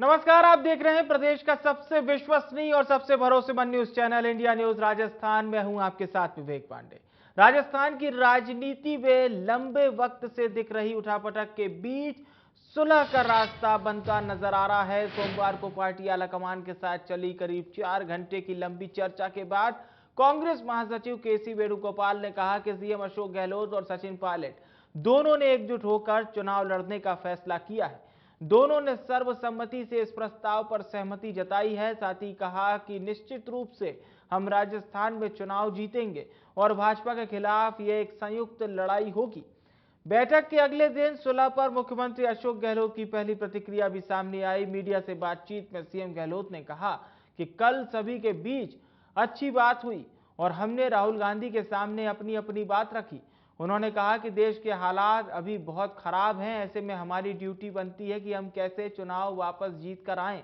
नमस्कार, आप देख रहे हैं प्रदेश का सबसे विश्वसनीय और सबसे भरोसेमंद news channel India news Rajasthan में हूं आपके साथ विवेक पांडे। राजस्थान की राजनीति में लंबे वक्त से दिख रही उठापटक के बीच सुलह का रास्ता बनता नजर आ रहा है। सोमवार को पार्टी आलाकमान के साथ चली करीब 4 घंटे की लंबी चर्चा के बाद कांग्रेस महासचिव केसी वेणुगोपाल ने कहा कि सीएम अशोक गहलोत और सचिन पायलट दोनों ने एकजुट होकर चुनाव लड़ने का फैसला किया है। दोनों ने सर्वसम्मति से इस प्रस्ताव पर सहमति जताई है। साथ ही कहा कि निश्चित रूप से हम राजस्थान में चुनाव जीतेंगे और भाजपा के खिलाफ यह एक संयुक्त लड़ाई होगी। बैठक के अगले दिन सुलह पर मुख्यमंत्री अशोक गहलोत की पहली प्रतिक्रिया भी सामने आई। मीडिया से बातचीत में सीएम गहलोत ने कहा कि कल सभी के बीच अच्छी बात हुई और हमने राहुल गांधी के सामने अपनी अपनी बात रखी। उन्होंने कहा कि देश के हालात अभी बहुत खराब हैं, ऐसे में हमारी ड्यूटी बनती है कि हम कैसे चुनाव वापस जीत कर आएं।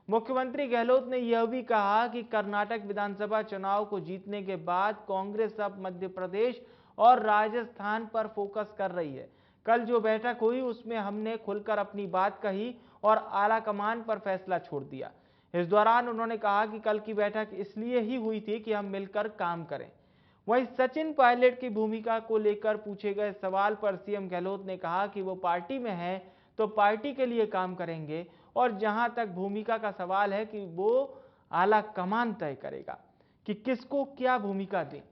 मुख्यमंत्री गहलोत ने यह भी कहा कि कर्नाटक विधानसभा चुनाव को जीतने के बाद कांग्रेस अब मध्य प्रदेश और राजस्थान पर फोकस कर रही है। कल जो बैठक हुई उसमें हमने खुलकर अपनी बात कही और आलाकमान पर फैसला छोड़ दिया। इस दौरान उन्होंने कहा कि कल की बैठक इसलिए ही हुई थी कि हम मिलकर काम करें। वहीं सचिन पायलट की भूमिका को लेकर पूछे गए सवाल पर सीएम गहलोत ने कहा कि वो पार्टी में हैं तो पार्टी के लिए काम करेंगे और जहां तक भूमिका का सवाल है कि वो आला कमान तय करेगा कि किसको क्या भूमिका दें।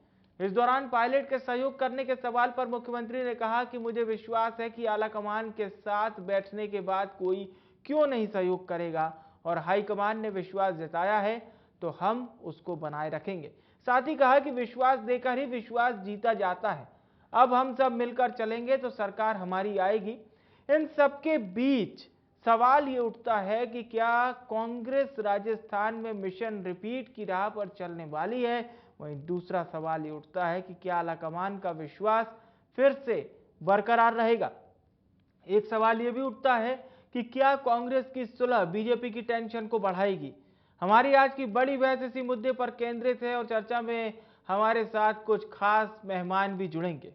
इस दौरान पायलट के सहयोग करने के सवाल पर मुख्यमंत्री ने कहा कि मुझे विश्वास है कि आला कमान के साथ बैठने के बाद कोई क्यों नहीं सहयोग करेगा और हाईकमान ने विश्वास जताया है तो हम उसको बनाए रखेंगे। साथ ही कहा कि विश्वास देकर ही विश्वास जीता जाता है। अब हम सब मिलकर चलेंगे तो सरकार हमारी आएगी। इन सबके बीच सवाल ये उठता है कि क्या कांग्रेस राजस्थान में मिशन रिपीट की राह पर चलने वाली है। वहीं दूसरा सवाल ये उठता है कि क्या आलाकमान का विश्वास फिर से बरकरार रहेगा। एक सवाल ये भी उठता है कि क्या कांग्रेस की सुलह बीजेपी की टेंशन को बढ़ाएगी। हमारी आज की बड़ी बहस इसी मुद्दे पर केंद्रित है और चर्चा में हमारे साथ कुछ खास मेहमान भी जुड़ेंगे।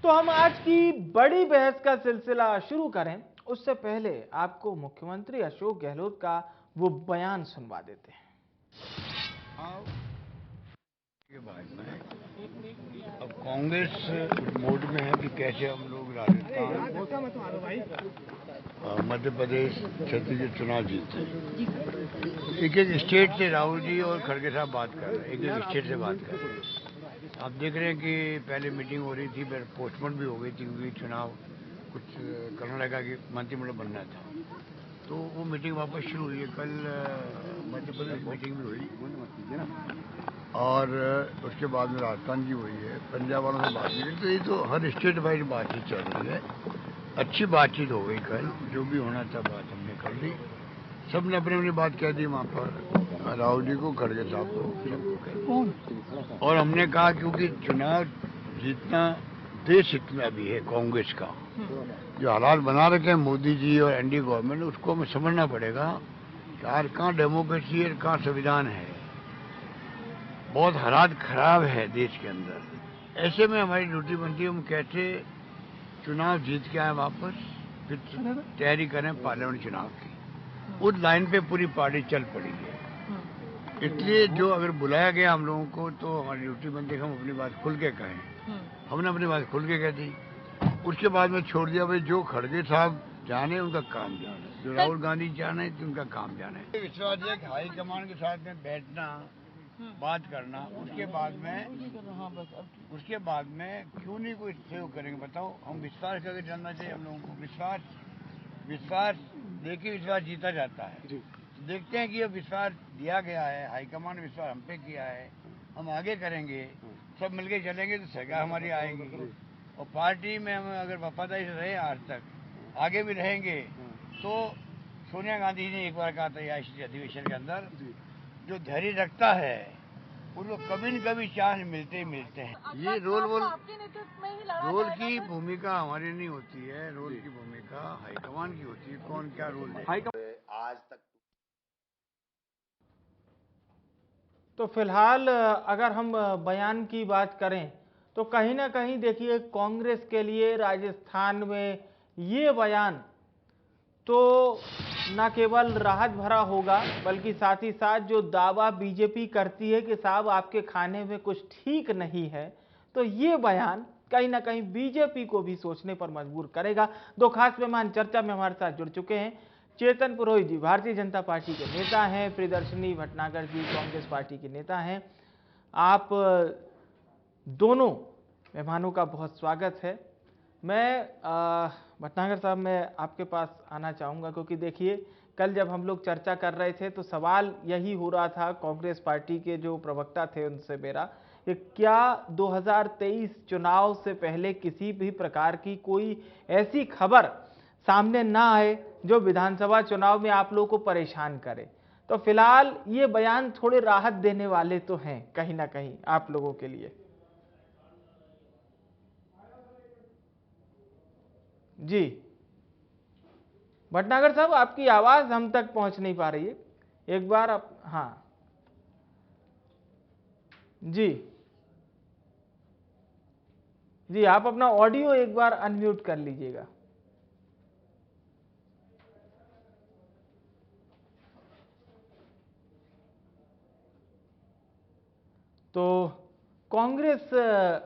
तो हम आज की बड़ी बहस का सिलसिला शुरू करें उससे पहले आपको मुख्यमंत्री अशोक गहलोत का वो बयान सुनवा देते हैं। अब कांग्रेस मोड में है कि कैसे हम लोग राजस्थान, मध्य प्रदेश, छत्तीसगढ़ चुनाव जीतते हैं। एक एक स्टेट से राहुल जी और खड़गे साहब बात कर रहे हैं, एक एक स्टेट से बात कर रहे हैं। आप देख रहे हैं कि पहले मीटिंग हो रही थी, फिर पोस्टपोन भी हो गई थी क्योंकि चुनाव कुछ कर्नाटक की मंत्रिमंडल बनना था, तो वो मीटिंग वापस शुरू हुई है। कल मध्य प्रदेश मीटिंग भी हुई और उसके बाद में राजस्थान की हुई है, पंजाब वालों से बात की। तो ये तो हर स्टेट वाइज बातचीत चल रही है। अच्छी बातचीत हो गई कल, जो भी होना था बात हमने कर ली। सब ने अपनी अपनी बात कह दी वहाँ पर, राहुल जी को, खड़गे साहब को, सबको कह। और हमने कहा क्योंकि चुनाव जीतना देश हित में अभी है कांग्रेस का, जो हालात बना रखे हैं मोदी जी और एनडीए गवर्नमेंट, उसको हमें समझना पड़ेगा कि यार कहाँ डेमोक्रेसी है, कहाँ संविधान है। बहुत हालात खराब है देश के अंदर। ऐसे में हमारी ड्यूटी बनती है हम कैसे चुनाव जीत के आए वापस, फिर तैयारी करें पार्लियामेंट चुनाव की। उस लाइन पे पूरी पार्टी चल पड़ी है। इसलिए जो अगर बुलाया गया हम लोगों को तो हमारी ड्यूटी बनती है हम अपनी बात खुल के कहें। हमने अपनी बात खुल के कह दी। उसके बाद में छोड़ दिया भाई जो खड़गे साहब जाने उनका काम जाने, जो राहुल गांधी जाने तो उनका काम जाने। विश्वास है कि हाईकमान के साथ में बैठना, बात करना, उसके बाद में क्यों नहीं कोई सहयोग करेंगे बताओ। हम विश्वास करके चलना चाहिए हम लोगों को। विश्वास देखिए, विश्वास जीता जाता है। देखते हैं कि ये विश्वास दिया गया है, हाईकमान ने विश्वास हम पे किया है, हम आगे करेंगे, सब मिलके चलेंगे तो सरकार हमारी आएगी। और पार्टी में हम अगर वफादारी से रहे आज तक, आगे भी रहेंगे। तो सोनिया गांधी ने एक बार कहा था इस अधिवेशन के अंदर, जो धैर्य रखता है उनको कभी न कभी चांस मिलते ही मिलते हैं। ये रोल की भूमिका हमारी नहीं होती है, रोल की भूमिका हाईकमान की होती है, कौन क्या रोल है। आज तक तो फिलहाल अगर हम बयान की बात करें तो कहीं ना कहीं देखिए कांग्रेस के लिए राजस्थान में ये बयान तो न केवल राहत भरा होगा बल्कि साथ ही साथ जो दावा बीजेपी करती है कि साहब आपके खाने में कुछ ठीक नहीं है, तो ये बयान कहीं ना कहीं बीजेपी को भी सोचने पर मजबूर करेगा। दो खास मेहमान चर्चा में हमारे साथ जुड़ चुके हैं। चेतन पुरोहित जी भारतीय जनता पार्टी के नेता हैं, प्रियदर्शनी भटनागर जी कांग्रेस पार्टी के नेता हैं। आप दोनों मेहमानों का बहुत स्वागत है। मैं भटनागर साहब मैं आपके पास आना चाहूँगा क्योंकि देखिए कल जब हम लोग चर्चा कर रहे थे तो सवाल यही हो रहा था कांग्रेस पार्टी के जो प्रवक्ता थे उनसे मेरा कि क्या 2023 चुनाव से पहले किसी भी प्रकार की कोई ऐसी खबर सामने ना आए जो विधानसभा चुनाव में आप लोगों को परेशान करे। तो फिलहाल ये बयान थोड़े राहत देने वाले तो हैं कहीं ना कहीं आप लोगों के लिए। जी भटनागर साहब आपकी आवाज हम तक पहुंच नहीं पा रही है, एक बार आप। हाँ जी जी आप अपना ऑडियो एक बार अनम्यूट कर लीजिएगा। तो कांग्रेस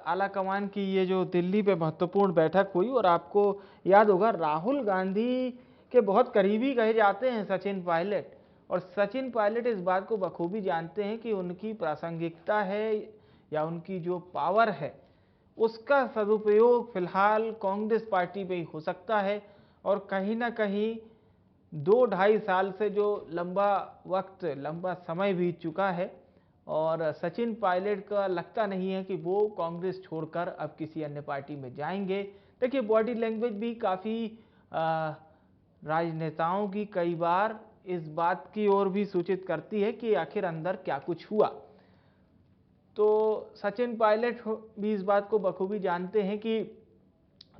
आलाकमान की ये जो दिल्ली पे महत्वपूर्ण बैठक हुई और आपको याद होगा राहुल गांधी के बहुत करीबी कहे जाते हैं सचिन पायलट, और सचिन पायलट इस बात को बखूबी जानते हैं कि उनकी प्रासंगिकता है या उनकी जो पावर है उसका सदुपयोग फिलहाल कांग्रेस पार्टी में ही हो सकता है। और कहीं ना कहीं 2-2.5 साल से जो लंबा समय बीत चुका है और सचिन पायलट का लगता नहीं है कि वो कांग्रेस छोड़कर अब किसी अन्य पार्टी में जाएंगे। देखिए बॉडी लैंग्वेज भी काफ़ी राजनेताओं की कई बार इस बात की ओर भी सूचित करती है कि आखिर अंदर क्या कुछ हुआ। तो सचिन पायलट भी इस बात को बखूबी जानते हैं कि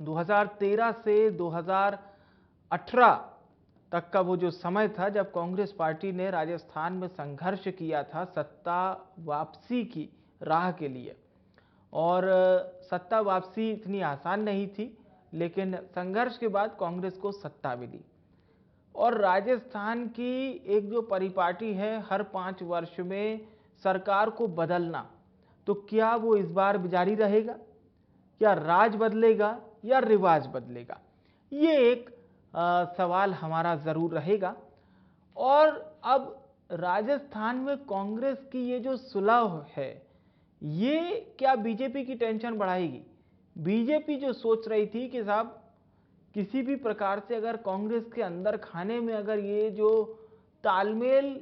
2013 से 2018 तक का वो जो समय था जब कांग्रेस पार्टी ने राजस्थान में संघर्ष किया था सत्ता वापसी की राह के लिए, और सत्ता वापसी इतनी आसान नहीं थी लेकिन संघर्ष के बाद कांग्रेस को सत्ता मिली। और राजस्थान की एक जो परिपाटी है हर 5 वर्ष में सरकार को बदलना, तो क्या वो इस बार जारी रहेगा, क्या राज बदलेगा या रिवाज बदलेगा, ये एक सवाल हमारा जरूर रहेगा। और अब राजस्थान में कांग्रेस की ये जो सुलह है ये क्या बीजेपी की टेंशन बढ़ाएगी। बीजेपी जो सोच रही थी कि साहब किसी भी प्रकार से अगर कांग्रेस के अंदर खाने में अगर ये जो तालमेल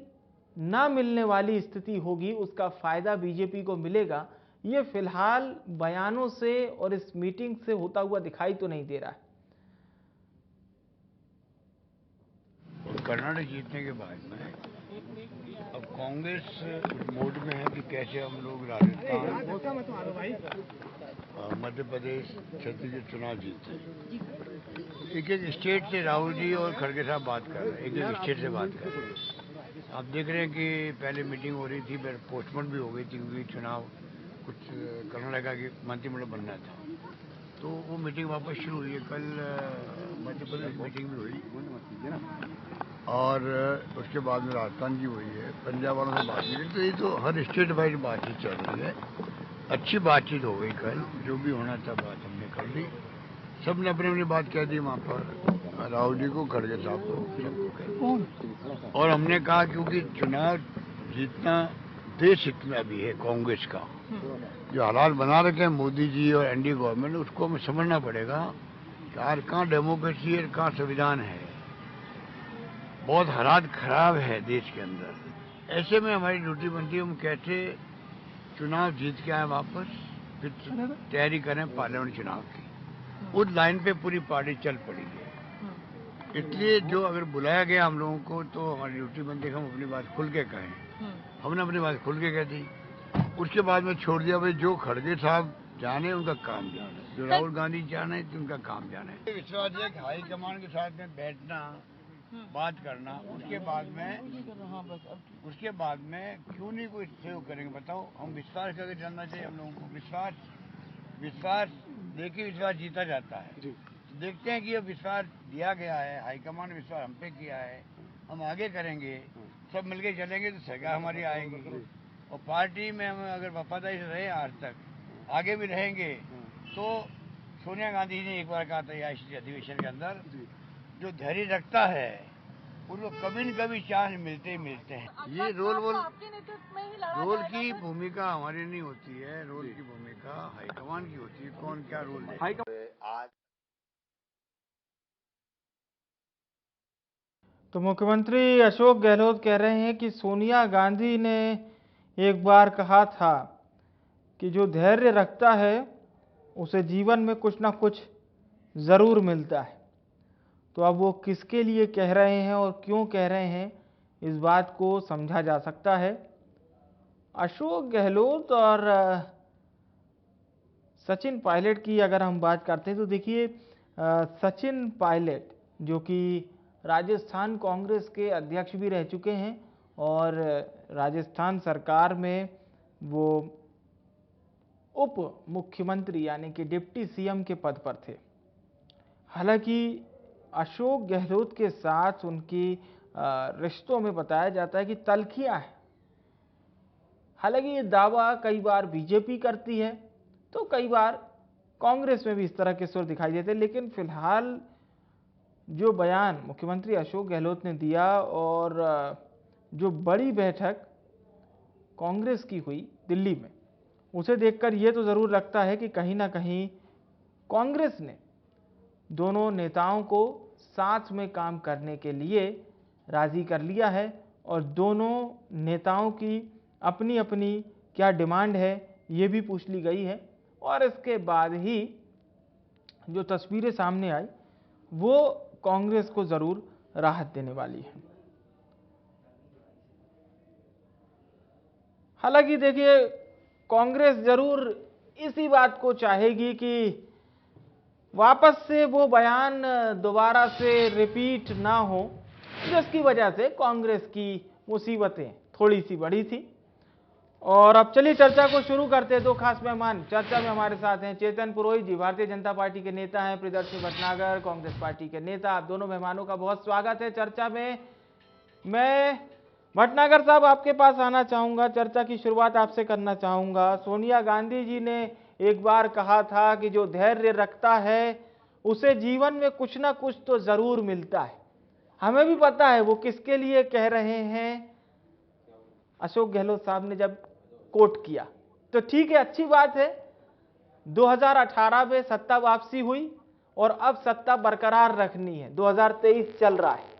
ना मिलने वाली स्थिति होगी उसका फायदा बीजेपी को मिलेगा, ये फिलहाल बयानों से और इस मीटिंग से होता हुआ दिखाई तो नहीं दे रहा है। कर्नाटक जीतने के बाद में अब कांग्रेस मोड में है कि कैसे हम लोग राजस्थान, मध्य प्रदेश, छत्तीसगढ़ चुनाव जीते। एक एक स्टेट से राहुल जी और खड़गे साहब बात कर रहे हैं, एक एक स्टेट से बात कर रहे हैं। आप देख रहे हैं कि पहले मीटिंग हो रही थी, फिर पोस्टपोन भी हो गई थी क्योंकि चुनाव कुछ कर्नाटक की मंत्रिमंडल बनना था, तो वो मीटिंग वापस शुरू हुई है। कल मध्य प्रदेश मीटिंग भी हुई और उसके बाद में राजस्थान की हुई है, पंजाब वालों से बात की। तो ये तो हर स्टेट वाइज बातचीत चल रही है, अच्छी बातचीत हो गई कल, जो भी होना था बात हमने कर ली, सब ने अपनी अपनी बात कह दी वहाँ पर, राहुल जी को, खड़गे साहब को, सबको कह। और हमने कहा क्योंकि चुनाव जीतना देश हित में अभी है कांग्रेस का, जो हालात बना रखे हैं मोदी जी और एनडीए गवर्नमेंट, उसको हमें समझना पड़ेगा कि यार कहाँ डेमोक्रेसी है, कहाँ संविधान है। बहुत हालात खराब है देश के अंदर। ऐसे में हमारी ड्यूटी बनती है हम कैसे चुनाव जीत के आए वापस, फिर तैयारी करें पार्लियामेंट चुनाव की। उस लाइन पे पूरी पार्टी चल पड़ी है। इसलिए जो अगर बुलाया गया हम लोगों को तो हमारी ड्यूटी बनती है हम अपनी बात खुल के कहें। हमने अपनी बात खुल के कह दी उसके बाद में छोड़ दिया भाई जो खड़गे साहब जाने उनका काम जाने, जो राहुल गांधी जाने उनका काम जाने। विश्वास है कि हाईकमान के साथ में बैठना, बात करना, उसके बाद में क्यों नहीं कोई सहयोग करेंगे बताओ। हम विश्वास करके चलना चाहिए हम लोगों को। विश्वास देखिए, विश्वास जीता जाता है। देखते हैं कि अब विश्वास दिया गया है, हाईकमान ने विश्वास हम पे किया है, हम आगे करेंगे, सब मिलके चलेंगे तो सरकार हमारी आएगी। और पार्टी में हम अगर वफादारी से रहे आज तक, आगे भी रहेंगे। तो सोनिया गांधी ने एक बार कहा था इस अधिवेशन के अंदर, जो धैर्य रखता है उनको कभी न कभी चांस मिलते ही मिलते हैं। ये रोल की भूमिका हमारी नहीं होती है, रोल की भूमिका हाईकमान की होती है। कौन क्या रोल है आज। तो मुख्यमंत्री अशोक गहलोत कह रहे हैं कि सोनिया गांधी ने एक बार कहा था कि जो धैर्य रखता है उसे जीवन में कुछ ना कुछ ज़रूर मिलता है। तो अब वो किसके लिए कह रहे हैं और क्यों कह रहे हैं, इस बात को समझा जा सकता है। अशोक गहलोत और सचिन पायलट की अगर हम बात करते हैं तो देखिए, सचिन पायलट जो कि राजस्थान कांग्रेस के अध्यक्ष भी रह चुके हैं और राजस्थान सरकार में वो उप मुख्यमंत्री यानी कि डिप्टी सीएम के पद पर थे। हालांकि अशोक गहलोत के साथ उनकी रिश्तों में बताया जाता है कि तल्खियां हैं। हालांकि ये दावा कई बार बीजेपी करती है तो कई बार कांग्रेस में भी इस तरह के सुर दिखाई देते हैं। लेकिन फिलहाल जो बयान मुख्यमंत्री अशोक गहलोत ने दिया और जो बड़ी बैठक कांग्रेस की हुई दिल्ली में, उसे देखकर यह तो ज़रूर लगता है कि कहीं ना कहीं कांग्रेस ने दोनों नेताओं को साथ में काम करने के लिए राजी कर लिया है और दोनों नेताओं की अपनी अपनी क्या डिमांड है ये भी पूछ ली गई है। और इसके बाद ही जो तस्वीरें सामने आई वो कांग्रेस को ज़रूर राहत देने वाली है। हालांकि देखिए, कांग्रेस ज़रूर इसी बात को चाहेगी कि वापस से वो बयान दोबारा से रिपीट ना हो, जिसकी वजह से कांग्रेस की मुसीबतें थोड़ी सी बढ़ी थी। और अब चलिए चर्चा को शुरू करते हैं। दो खास मेहमान चर्चा में हमारे साथ हैं। चेतन पुरोहित जी भारतीय जनता पार्टी के नेता हैं, प्रियदर्शी भटनागर कांग्रेस पार्टी के नेता। आप दोनों मेहमानों का बहुत स्वागत है चर्चा में। मैं भटनागर साहब आपके पास आना चाहूंगा, चर्चा की शुरुआत आपसे करना चाहूंगा। सोनिया गांधी जी ने एक बार कहा था कि जो धैर्य रखता है उसे जीवन में कुछ ना कुछ तो जरूर मिलता है। हमें भी पता है वो किसके लिए कह रहे हैं। अशोक गहलोत साहब ने जब कोट किया तो ठीक है, अच्छी बात है। 2018 में सत्ता वापसी हुई और अब सत्ता बरकरार रखनी है। 2023 चल रहा है,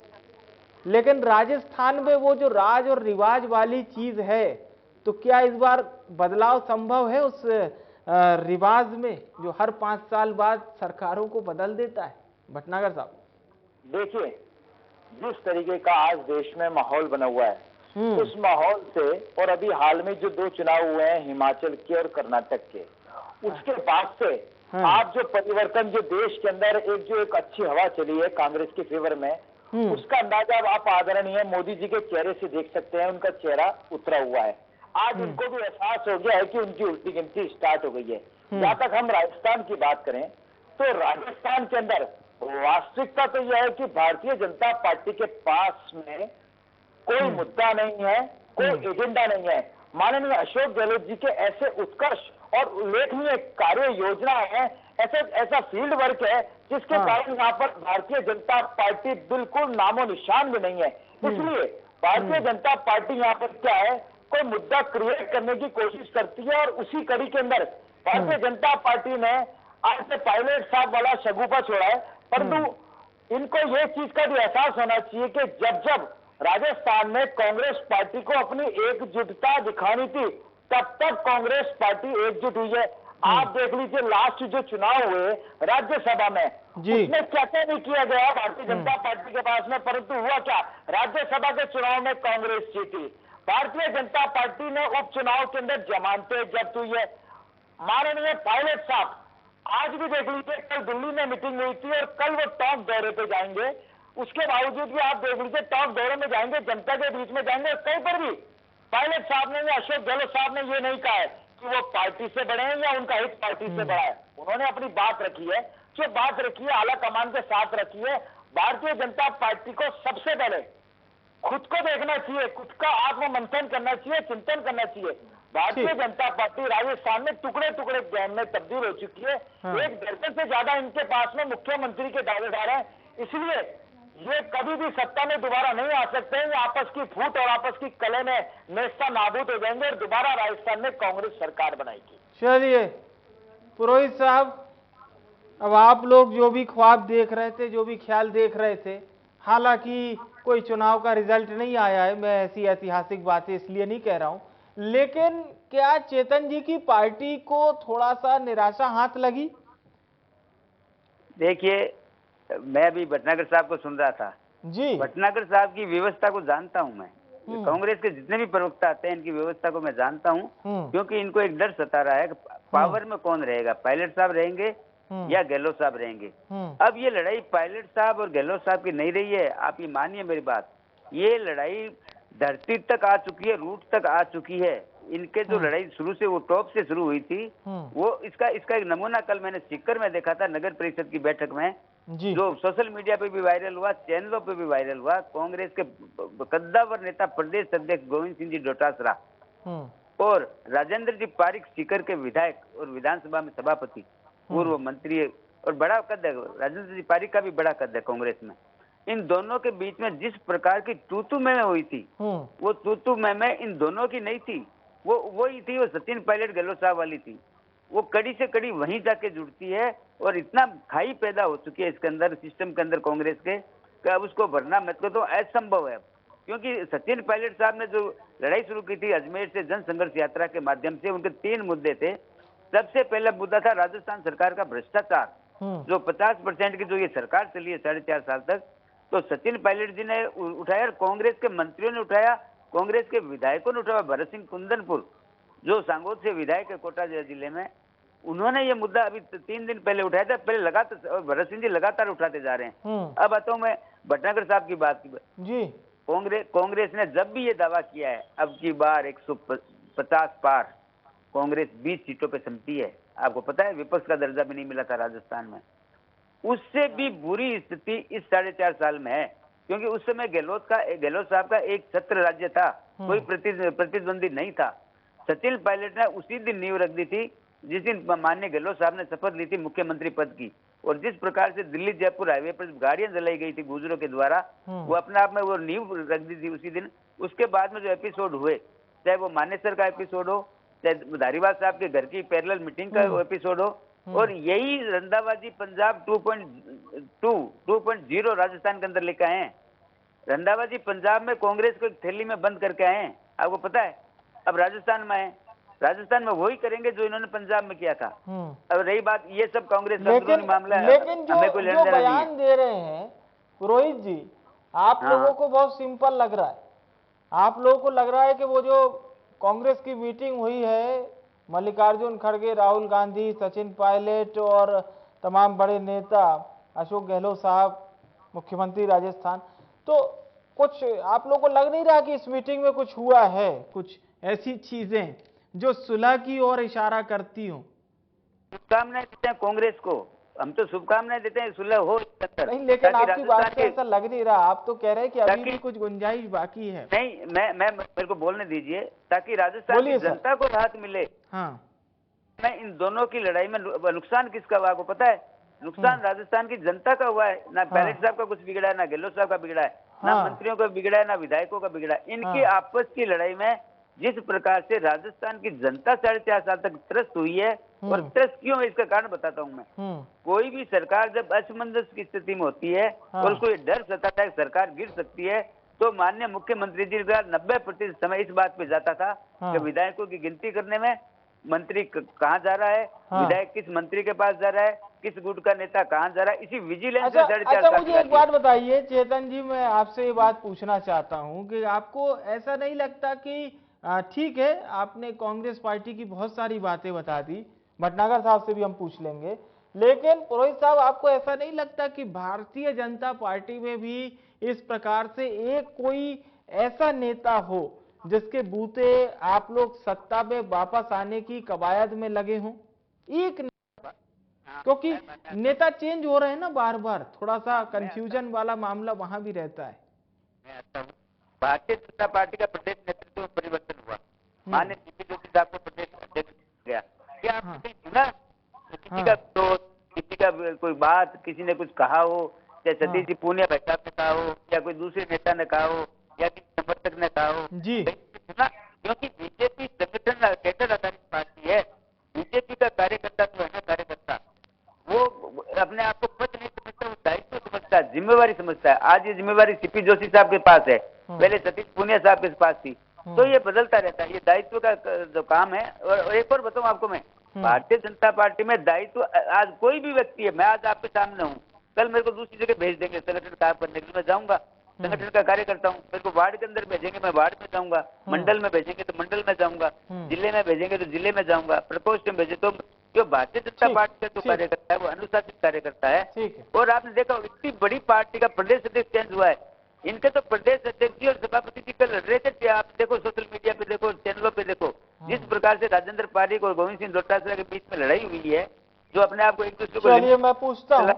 लेकिन राजस्थान में वो जो राज और रिवाज वाली चीज है, तो क्या इस बार बदलाव संभव है उस रिवाज में जो हर 5 साल बाद सरकारों को बदल देता है? भटनागर साहब देखिए, जिस तरीके का आज देश में माहौल बना हुआ है, उस माहौल से और अभी हाल में जो 2 चुनाव हुए हैं हिमाचल के और कर्नाटक के, उसके बाद से आप जो परिवर्तन जो देश के अंदर एक अच्छी हवा चली है कांग्रेस के फेवर में, उसका अंदाजा आप आदरणीय मोदी जी के चेहरे से देख सकते हैं। उनका चेहरा उतरा हुआ है। आज उनको भी एहसास हो गया है कि उनकी उल्टी गिनती स्टार्ट हो गई है। जहां तक हम राजस्थान की बात करें तो राजस्थान के अंदर वास्तविकता तो यह है कि भारतीय जनता पार्टी के पास में कोई मुद्दा नहीं है, कोई एजेंडा नहीं है। माननीय अशोक गहलोत जी के ऐसे उत्कर्ष और उल्लेखनीय कार्य योजना है, ऐसा फील्ड वर्क है जिसके कारण यहाँ पर भारतीय जनता पार्टी बिल्कुल नामो निशान भी नहीं है। इसलिए भारतीय जनता पार्टी यहाँ पर क्या है, कोई मुद्दा क्रिएट करने की कोशिश करती है और उसी कड़ी के अंदर भारतीय जनता पार्टी ने आज से पायलट साहब वाला शगुफा छोड़ा है। परंतु इनको ये चीज का भी एहसास होना चाहिए कि जब राजस्थान में कांग्रेस पार्टी को अपनी एकजुटता दिखानी थी, तब तक कांग्रेस पार्टी एकजुट हुई है। आप देख लीजिए लास्ट जो चुनाव हुए राज्यसभा में, उसमें क्या क्या नहीं किया गया भारतीय जनता पार्टी के पास में, परंतु हुआ क्या, राज्यसभा के चुनाव में कांग्रेस जीती। भारतीय जनता पार्टी ने उपचुनाव के अंदर जमानते, जब तो ये माननीय पायलट साहब आज भी देख लीजिए, कल दिल्ली में मीटिंग हुई थी और कल वो टॉक दौरे पे जाएंगे, उसके बावजूद भी आप देख लीजिए टॉक दौरे में जाएंगे, जनता के बीच में जाएंगे, और कहीं पर भी पायलट साहब ने या अशोक गहलोत साहब ने ये नहीं कहा है कि वो पार्टी से बड़े हैं या उनका हित पार्टी से बड़ा है। उन्होंने अपनी बात रखी है, जो बात रखी है आला कमान के साथ रखी है। भारतीय जनता पार्टी को सबसे पहले खुद को देखना चाहिए, खुद का आत्ममंथन करना चाहिए, चिंतन करना चाहिए। भारतीय जनता पार्टी राजस्थान में टुकड़े टुकड़े गैंग में तब्दील हो चुकी है। एक दर्जन से ज्यादा इनके पास में मुख्यमंत्री के दावेदार हैं, इसलिए ये कभी भी सत्ता में दोबारा नहीं आ सकते हैं। ये आपस की फूट और आपस की कले में नेस्ता नाबूद हो जाएंगे और दोबारा राजस्थान में कांग्रेस सरकार बनाएगी। चलिए पुरोहित साहब, अब आप लोग जो भी ख्वाब देख रहे थे, जो भी ख्याल देख रहे थे, हालांकि कोई चुनाव का रिजल्ट नहीं आया है, मैं ऐसी ऐतिहासिक बातें इसलिए नहीं कह रहा हूं, लेकिन क्या चेतन जी की पार्टी को थोड़ा सा निराशा हाथ लगी? देखिए, मैं अभी भटनागर साहब को सुन रहा था जी। भटनागर साहब की व्यवस्था को जानता हूं मैं। कांग्रेस के जितने भी प्रवक्ता आते हैं इनकी व्यवस्था को मैं जानता हूं, क्योंकि इनको एक डर सता रहा है कि पावर में कौन रहेगा, पायलट साहब रहेंगे या गहलोत साहब रहेंगे। अब ये लड़ाई पायलट साहब और गहलोत साहब की नहीं रही है, आप ये मानिए मेरी बात, ये लड़ाई धरती तक आ चुकी है, रूट तक आ चुकी है। इनके जो लड़ाई शुरू से वो टॉप से शुरू हुई थी, वो इसका एक नमूना कल मैंने सीकर में देखा था, नगर परिषद की बैठक में, जो सोशल मीडिया पे भी वायरल हुआ, चैनलों पे भी वायरल हुआ। कांग्रेस के कद्दावर नेता प्रदेश अध्यक्ष गोविंद सिंह जी डोटासरा और राजेंद्र जी पारिक सीकर के विधायक और विधानसभा में सभापति, पूर्व मंत्री और बड़ा कद है, राजेंद्र जी पारिक का भी बड़ा कद है कांग्रेस में। इन दोनों के बीच में जिस प्रकार की तूतू में हुई थी, वो तूतू में इन दोनों की नहीं थी, वो वही थी, वो सचिन पायलट गहलोत साहब वाली थी। वो कड़ी से कड़ी वहीं जाके जुड़ती है और इतना खाई पैदा हो चुकी है इसके अंदर, सिस्टम के अंदर कांग्रेस के, कि अब उसको भरना मतलब तो असंभव है। क्योंकि सचिन पायलट साहब ने जो लड़ाई शुरू की थी अजमेर से जन संघर्ष यात्रा के माध्यम से, उनके 3 मुद्दे थे। सबसे पहला मुद्दा था राजस्थान सरकार का भ्रष्टाचार, जो 50% की जो ये सरकार चली है 4.5 साल तक, तो सचिन पायलट जी ने उठाया, कांग्रेस के मंत्रियों ने उठाया, कांग्रेस के विधायकों ने उठाया। भरत सिंह कुंदनपुर जो सांगोद से विधायक है कोटा जिले में, उन्होंने ये मुद्दा अभी 3 दिन पहले उठाया था। पहले लगातार भरत सिंह जी लगातार उठाते जा रहे हैं। अब आता हूं मैं भटनागर साहब की बात जी। कांग्रेस ने जब भी ये दावा किया है अब की बार 150 पार कांग्रेस 20 सीटों पे समती है, आपको पता है विपक्ष का दर्जा भी नहीं मिला था राजस्थान में, उससे भी बुरी स्थिति इस 4.5 साल में है। क्योंकि उस समय गहलोत साहब का एक छत्र राज्य था, कोई प्रतिद्वंदी नहीं था। सचिन पायलट ने उसी दिन नींव रख दी थी जिस दिन माननीय गहलोत साहब ने शपथ ली थी मुख्यमंत्री पद की, और जिस प्रकार से दिल्ली जयपुर हाईवे पर गाड़ियां जलाई गई थी गुजरों के द्वारा, वो अपने आप में वो नींव रख दी थी उसी दिन। उसके बाद में जो एपिसोड हुए, चाहे वो मानेसर का एपिसोड हो, चाहे धारीवाल साहब के घर की पैरेलल मीटिंग का एपिसोड हो, और यही रंधाबाजी पंजाब 2.0 राजस्थान के अंदर लेकर आए हैं। रंधाबाजी पंजाब में कांग्रेस को एक थैली में बंद करके आए हैं, आपको पता है। अब राजस्थान में है, राजस्थान में वही करेंगे जो इन्होंने पंजाब में किया था। अब रही बात ये सब कांग्रेस का अंदरूनी मामला है, लेकिन जो बयान दे रहे हैं पुरोहित जी, आप लोगों को बहुत सिंपल लग रहा है। आप लोगों को लग रहा है कि वो जो कांग्रेस की मीटिंग हुई है, मल्लिकार्जुन खड़गे, राहुल गांधी, सचिन पायलट और तमाम बड़े नेता, अशोक गहलोत साहब मुख्यमंत्री राजस्थान, तो कुछ आप लोगों को लग नहीं रहा कि इस मीटिंग में कुछ हुआ है, कुछ ऐसी चीजें जो सुलह की ओर इशारा करती हूँ? शुभकामनाएं देते हैं कांग्रेस को, हम तो शुभकामनाएं देते हैं सुलह हो। नहीं, लेकिन आपकी बात से ऐसा लग नहीं रहा। आप तो कह रहे हैं कि अभी भी कुछ गुंजाइश बाकी है। नहीं, मैं मेरे को बोलने दीजिए, ताकि राजस्थान की जनता को राहत मिले। हाँ, मैं इन दोनों की लड़ाई में नुकसान किसका हुआ आपको पता है? नुकसान राजस्थान की जनता का हुआ है। ना पायलट साहब का कुछ बिगड़ा है, ना गहलोत साहब का बिगड़ा है, ना मंत्रियों का बिगड़ा है, ना विधायकों का बिगड़ा है। इनकी आपस की लड़ाई में जिस प्रकार से राजस्थान की जनता 4.5 साल तक त्रस्त हुई है, और त्रस्त क्यों है इसका कारण बताता हूं मैं। कोई भी सरकार जब असमंजस की स्थिति में होती है और उसको ये डर सताता है सरकार गिर सकती है, तो माननीय मुख्यमंत्री जी का 90% समय इस बात पे जाता था कि विधायकों की गिनती करने में, मंत्री कहाँ जा रहा है, विधायक किस मंत्री के पास जा रहा है, किस गुट का नेता कहाँ जा रहा है, इसी विजिलेंस अच्छा, से 4.5 अच्छा साल मुझे एक बात बताइए चेतन जी, मैं आपसे ये बात पूछना चाहता हूँ कि आपको ऐसा नहीं लगता कि ठीक है, आपने कांग्रेस पार्टी की बहुत सारी बातें बता दी, भटनागर साहब से भी हम पूछ लेंगे, लेकिन पुरोहित साहब आपको ऐसा नहीं लगता कि भारतीय जनता पार्टी में भी इस प्रकार से एक कोई ऐसा नेता हो जिसके बूते आप लोग सत्ता में वापस आने की कवायद में लगे हों? एक, क्योंकि नेता चेंज हो रहे हैं ना बार बार, थोड़ा सा कंफ्यूजन वाला मामला वहां भी रहता है। भारतीय जनता पार्टी का प्रदेश नेतृत्व में परिवर्तन हुआ, माननीय सीपी जोशी साहब को प्रदेश अध्यक्ष गया, क्या आपने सुना किसी का विरोध, किसी का कोई बात, किसी ने कुछ कहा हो, चाहे सतीश जी पूनिया भाई साहब ने कहा हो, या कोई दूसरे नेता ने कहा हो, या किसी समर्थक ने कहा हो जी? सुना? क्योंकि बीजेपी संगठन कैडर आधारित पार्टी है। बीजेपी का कार्यकर्ता जो है ना, कार्यकर्ता वो अपने आप को पद नहीं समझता, वो दायित्व समझता है, जिम्मेवारी समझता है। आज ये जिम्मेवारी सीपी जोशी साहब के पास है, पहले सतीश पूनिया साहब के पास थी, तो ये बदलता रहता है, ये दायित्व का जो काम है। और एक और बताऊं आपको मैं, भारतीय जनता पार्टी में दायित्व आज कोई भी व्यक्ति है, मैं आज आपके सामने हूँ, कल मेरे को दूसरी जगह भेज देंगे संगठन काम करने के लिए, मैं जाऊंगा, संगठन का कार्य करता हूँ। मेरे को वार्ड के अंदर भेजेंगे, मैं वार्ड में जाऊंगा, मंडल में भेजेंगे तो मंडल में जाऊंगा, जिले में भेजेंगे तो जिले में जाऊंगा, प्रकोष्ठ में भेजे तो। जो भारतीय जनता पार्टी का जो कार्यकर्ता है वो अनुशासित कार्यकर्ता है। और आपने देखा इतनी बड़ी पार्टी का प्रदेश अध्यक्ष चेंज हुआ है, इनके तो प्रदेश अध्यक्ष जी और सभापति जी कल लड़ रहे थे। आप देखो सोशल मीडिया पे देखो, चैनलों पे देखो, जिस प्रकार से राजेंद्र पारीक और गोविंद सिंह डोटासरा के बीच में लड़ाई हुई है, जो अपने आप को एक दूसरे को, चलिए मैं पूछता हूँ,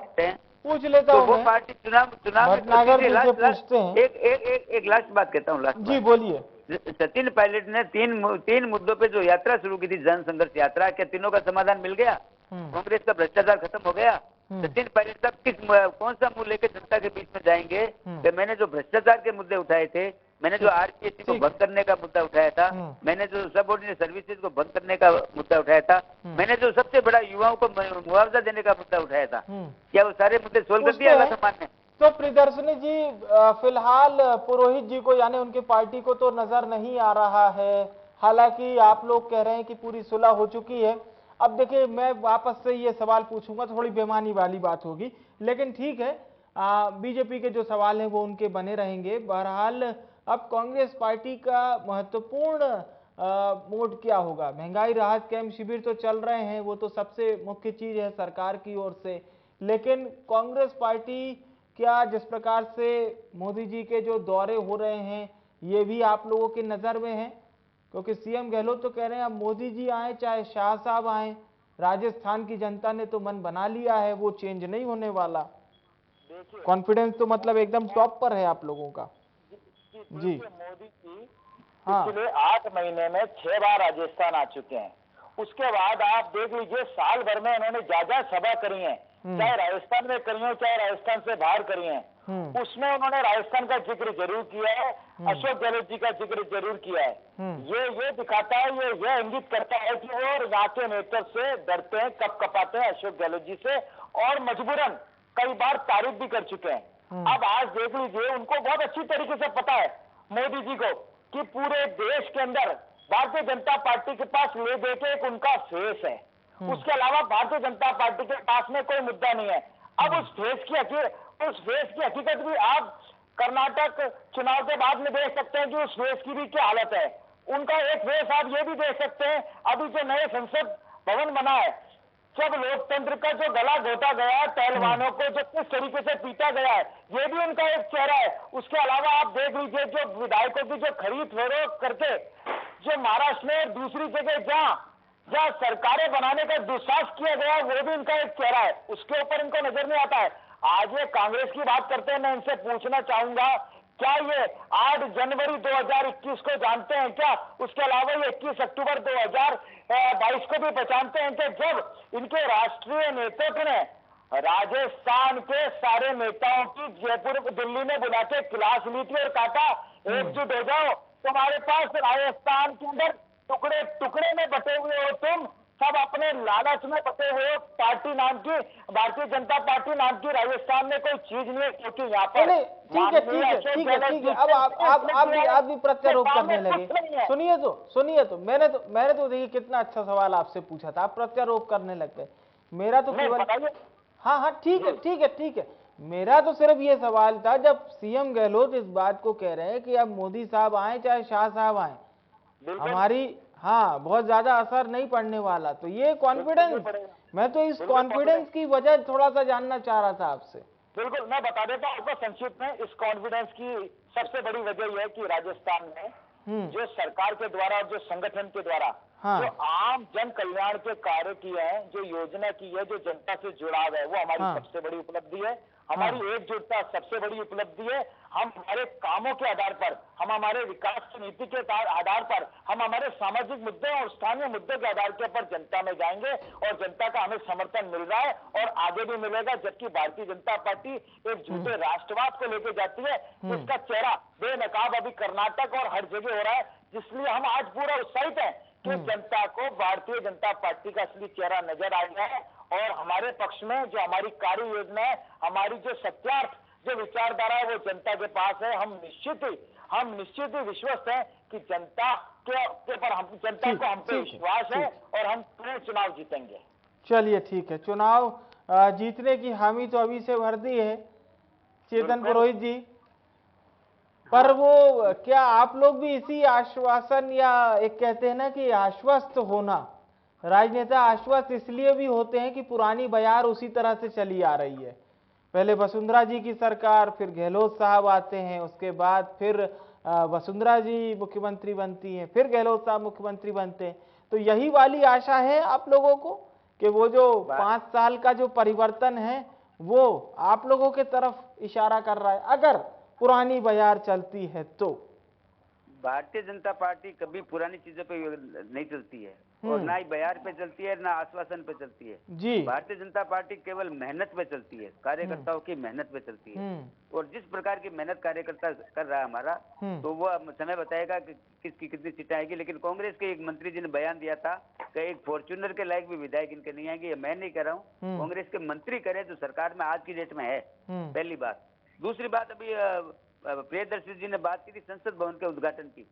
पूछ लेता हूँ, वो पार्टी चुनाव भटनागर जी से पूछते हैं। एक लास्ट बात कहता हूँ, लास्ट जी बोलिए। सचिन पायलट ने तीन मुद्दों पे जो यात्रा शुरू की थी, जन संघर्ष यात्रा, क्या तीनों का समाधान मिल गया? कांग्रेस का भ्रष्टाचार खत्म हो गया? सचिन पायलट साहब कौन सा मुंह लेकर जनता के बीच में जाएंगे कि मैंने जो भ्रष्टाचार के मुद्दे उठाए थे, मैंने जो आरपीएससी को बंद करने का मुद्दा उठाया था, मैंने जो सबऑर्डिनेट सर्विसेज को बंद करने का मुद्दा उठाया था, मैंने जो सबसे बड़ा युवाओं को मुआवजा देने का मुद्दा उठाया था, क्या वो सारे मुद्दे सोल्व कर दिया आलाकमान ने? तो प्रियदर्शनी जी, फिलहाल पुरोहित जी को यानी उनकी पार्टी को तो नजर नहीं आ रहा है, हालांकि आप लोग कह रहे हैं कि पूरी सुलह हो चुकी है। अब देखिए, मैं वापस से ये सवाल पूछूंगा, थोड़ी बेईमानी वाली बात होगी, लेकिन ठीक है, बीजेपी के जो सवाल हैं वो उनके बने रहेंगे। बहरहाल अब कांग्रेस पार्टी का महत्वपूर्ण मोड क्या होगा? महंगाई राहत कैंप शिविर तो चल रहे हैं, वो तो सबसे मुख्य चीज है सरकार की ओर से, लेकिन कांग्रेस पार्टी क्या, जिस प्रकार से मोदी जी के जो दौरे हो रहे हैं, ये भी आप लोगों की नजर में है? क्योंकि सीएम गहलोत तो कह रहे हैं अब मोदी जी आए चाहे शाह साहब आए, राजस्थान की जनता ने तो मन बना लिया है, वो चेंज नहीं होने वाला। कॉन्फिडेंस तो मतलब एकदम टॉप पर है आप लोगों का। जी, मोदी जी पिछले 8 महीने में 6 बार राजस्थान आ चुके हैं। उसके बाद आप देख लीजिए, साल भर में उन्होंने ज्यादा सभा करी है, चाहे राजस्थान में करी हो चाहे राजस्थान से बाहर करी है, उसमें उन्होंने राजस्थान का जिक्र जरूर किया है, अशोक गहलोत जी का जिक्र जरूर किया है। ये दिखाता है, ये इंगित करता है कि वो यहाँ के नेतृत्व से डरते हैं, कप कपाते हैं अशोक गहलोत जी से, और मजबूरन कई बार तारीफ भी कर चुके हैं। अब आज देख लीजिए, उनको बहुत अच्छी तरीके से पता है मोदी जी को कि पूरे देश के अंदर भारतीय जनता पार्टी के पास ले दे के एक उनका फेस है, उसके अलावा भारतीय जनता पार्टी के पास में कोई मुद्दा नहीं है। अब उस फेस की हकीकत भी आप कर्नाटक चुनाव के बाद में देख सकते हैं कि उस फेस की भी क्या हालत है। उनका एक फेस आप ये भी देख सकते हैं, अभी जो नए संसद भवन बना है, जब लोकतंत्र का जो गला घोटा गया, पहलवानों को जो किस तरीके से पीटा गया है, ये भी उनका एक चेहरा है। उसके अलावा आप देख लीजिए, जो विधायकों की जो खरीद फरोख्त करके जो महाराष्ट्र में दूसरी जगह जहां सरकारें बनाने का दुस्साहस किया गया, वो भी इनका एक चेहरा है, उसके ऊपर इनको नजर नहीं आता है। आज ये कांग्रेस की बात करते हैं, मैं इनसे पूछना चाहूंगा, क्या ये 8 जनवरी 2021 को जानते हैं क्या? उसके अलावा ये 21 अक्टूबर 2022 को भी पहचानते हैं कि जब इनके राष्ट्रीय नेतृत्व ने राजस्थान के सारे नेताओं की जयपुर दिल्ली में बुला के क्लास ली थी और कहा था एकजुट हो जाओ, तुम्हारे पास राजस्थान के अंदर टुकड़े टुकड़े में बटे हुए हो, तुम सब अपने लालच में बटे हुए हो, पार्टी नाम की, भारतीय जनता पार्टी नाम की राजस्थान में कोई चीज नहीं है, क्योंकि यहाँ पर ठीक है। अब आप भी प्रत्यारोप करने लगे। सुनिए तो मैंने तो देखिए कितना अच्छा सवाल आपसे पूछा था, आप प्रत्यारोप करने लग गए। मेरा तो केवल हाँ हाँ, ठीक है। मेरा तो सिर्फ ये सवाल था, जब सीएम गहलोत इस बात को कह रहे हैं कि अब मोदी साहब आए चाहे शाह साहब आए, हमारी हाँ बहुत ज्यादा असर नहीं पड़ने वाला, तो ये कॉन्फिडेंस, मैं तो इस कॉन्फिडेंस की वजह थोड़ा सा जानना चाह रहा था आपसे। बिल्कुल, मैं बता देता हूँ आपको संक्षिप्त में। इस कॉन्फिडेंस की सबसे बड़ी वजह यह है कि राजस्थान में जो सरकार के द्वारा और जो संगठन के द्वारा जो आम जन कल्याण के कार्य किए हैं, जो योजना की है, जो जनता से जुड़ाव है, वो हमारी सबसे बड़ी उपलब्धि है। हमारी एकजुटता सबसे बड़ी उपलब्धि है। हम हमारे कामों के आधार पर, हम हमारे विकास की नीति के आधार पर, हम हमारे सामाजिक मुद्दों और स्थानीय मुद्दों के आधार के पर जनता में जाएंगे और जनता का हमें समर्थन मिल रहा है और आगे भी मिलेगा। जबकि भारतीय जनता पार्टी एक झूठे राष्ट्रवाद को लेकर जाती है, जिसका चेहरा बेनकाब अभी कर्नाटक और हर जगह हो रहा है, जिसलिए हम आज पूरा उत्साहित हैं कि जनता को भारतीय जनता पार्टी का असली चेहरा नजर आ गया है और हमारे पक्ष में जो हमारी कार्य योजना है, हमारी जो सत्यार्थ, जो विचारधारा है, वो जनता के पास है। हम निश्चित ही विश्वस्त हैं कि जनता के पर हम, जनता को हम पे विश्वास है और हम पूरे चुनाव जीतेंगे। चलिए ठीक है, चुनाव जीतने की हामी तो अभी से भर दी है चेतन पुरोहित जी, पर वो क्या आप लोग भी इसी आश्वासन, या एक कहते हैं ना कि आश्वस्त होना, राजनेता आश्वस्त इसलिए भी होते हैं कि पुरानी बयार उसी तरह से चली आ रही है। पहले वसुंधरा जी की सरकार, फिर गहलोत साहब आते हैं, उसके बाद फिर वसुंधरा जी मुख्यमंत्री बनती हैं, फिर गहलोत साहब मुख्यमंत्री बनते हैं। तो यही वाली आशा है आप लोगों को कि वो जो 5 साल का जो परिवर्तन है वो आप लोगों के तरफ इशारा कर रहा है, अगर पुरानी बयार चलती है तो? भारतीय जनता पार्टी कभी पुरानी चीजों पे नहीं चलती है और ना ही बयार पे चलती है, ना आश्वासन पे चलती है जी। भारतीय जनता पार्टी केवल मेहनत पे चलती है, कार्यकर्ताओं की मेहनत पे चलती है। और जिस प्रकार की मेहनत कार्यकर्ता कर रहा है हमारा, तो वो समय बताएगा कि किसकी कितनी सीटें आएगी। लेकिन कांग्रेस के एक मंत्री जी ने बयान दिया था कि एक फॉर्च्यूनर के लायक भी विधायक इनके नहीं आएंगे। मैं नहीं कह रहा हूँ, कांग्रेस के मंत्री करे जो सरकार में आज की डेट में है, पहली बात। दूसरी बात, अभी प्रियदर्शी जी ने बात की थी संसद भवन के उद्घाटन की।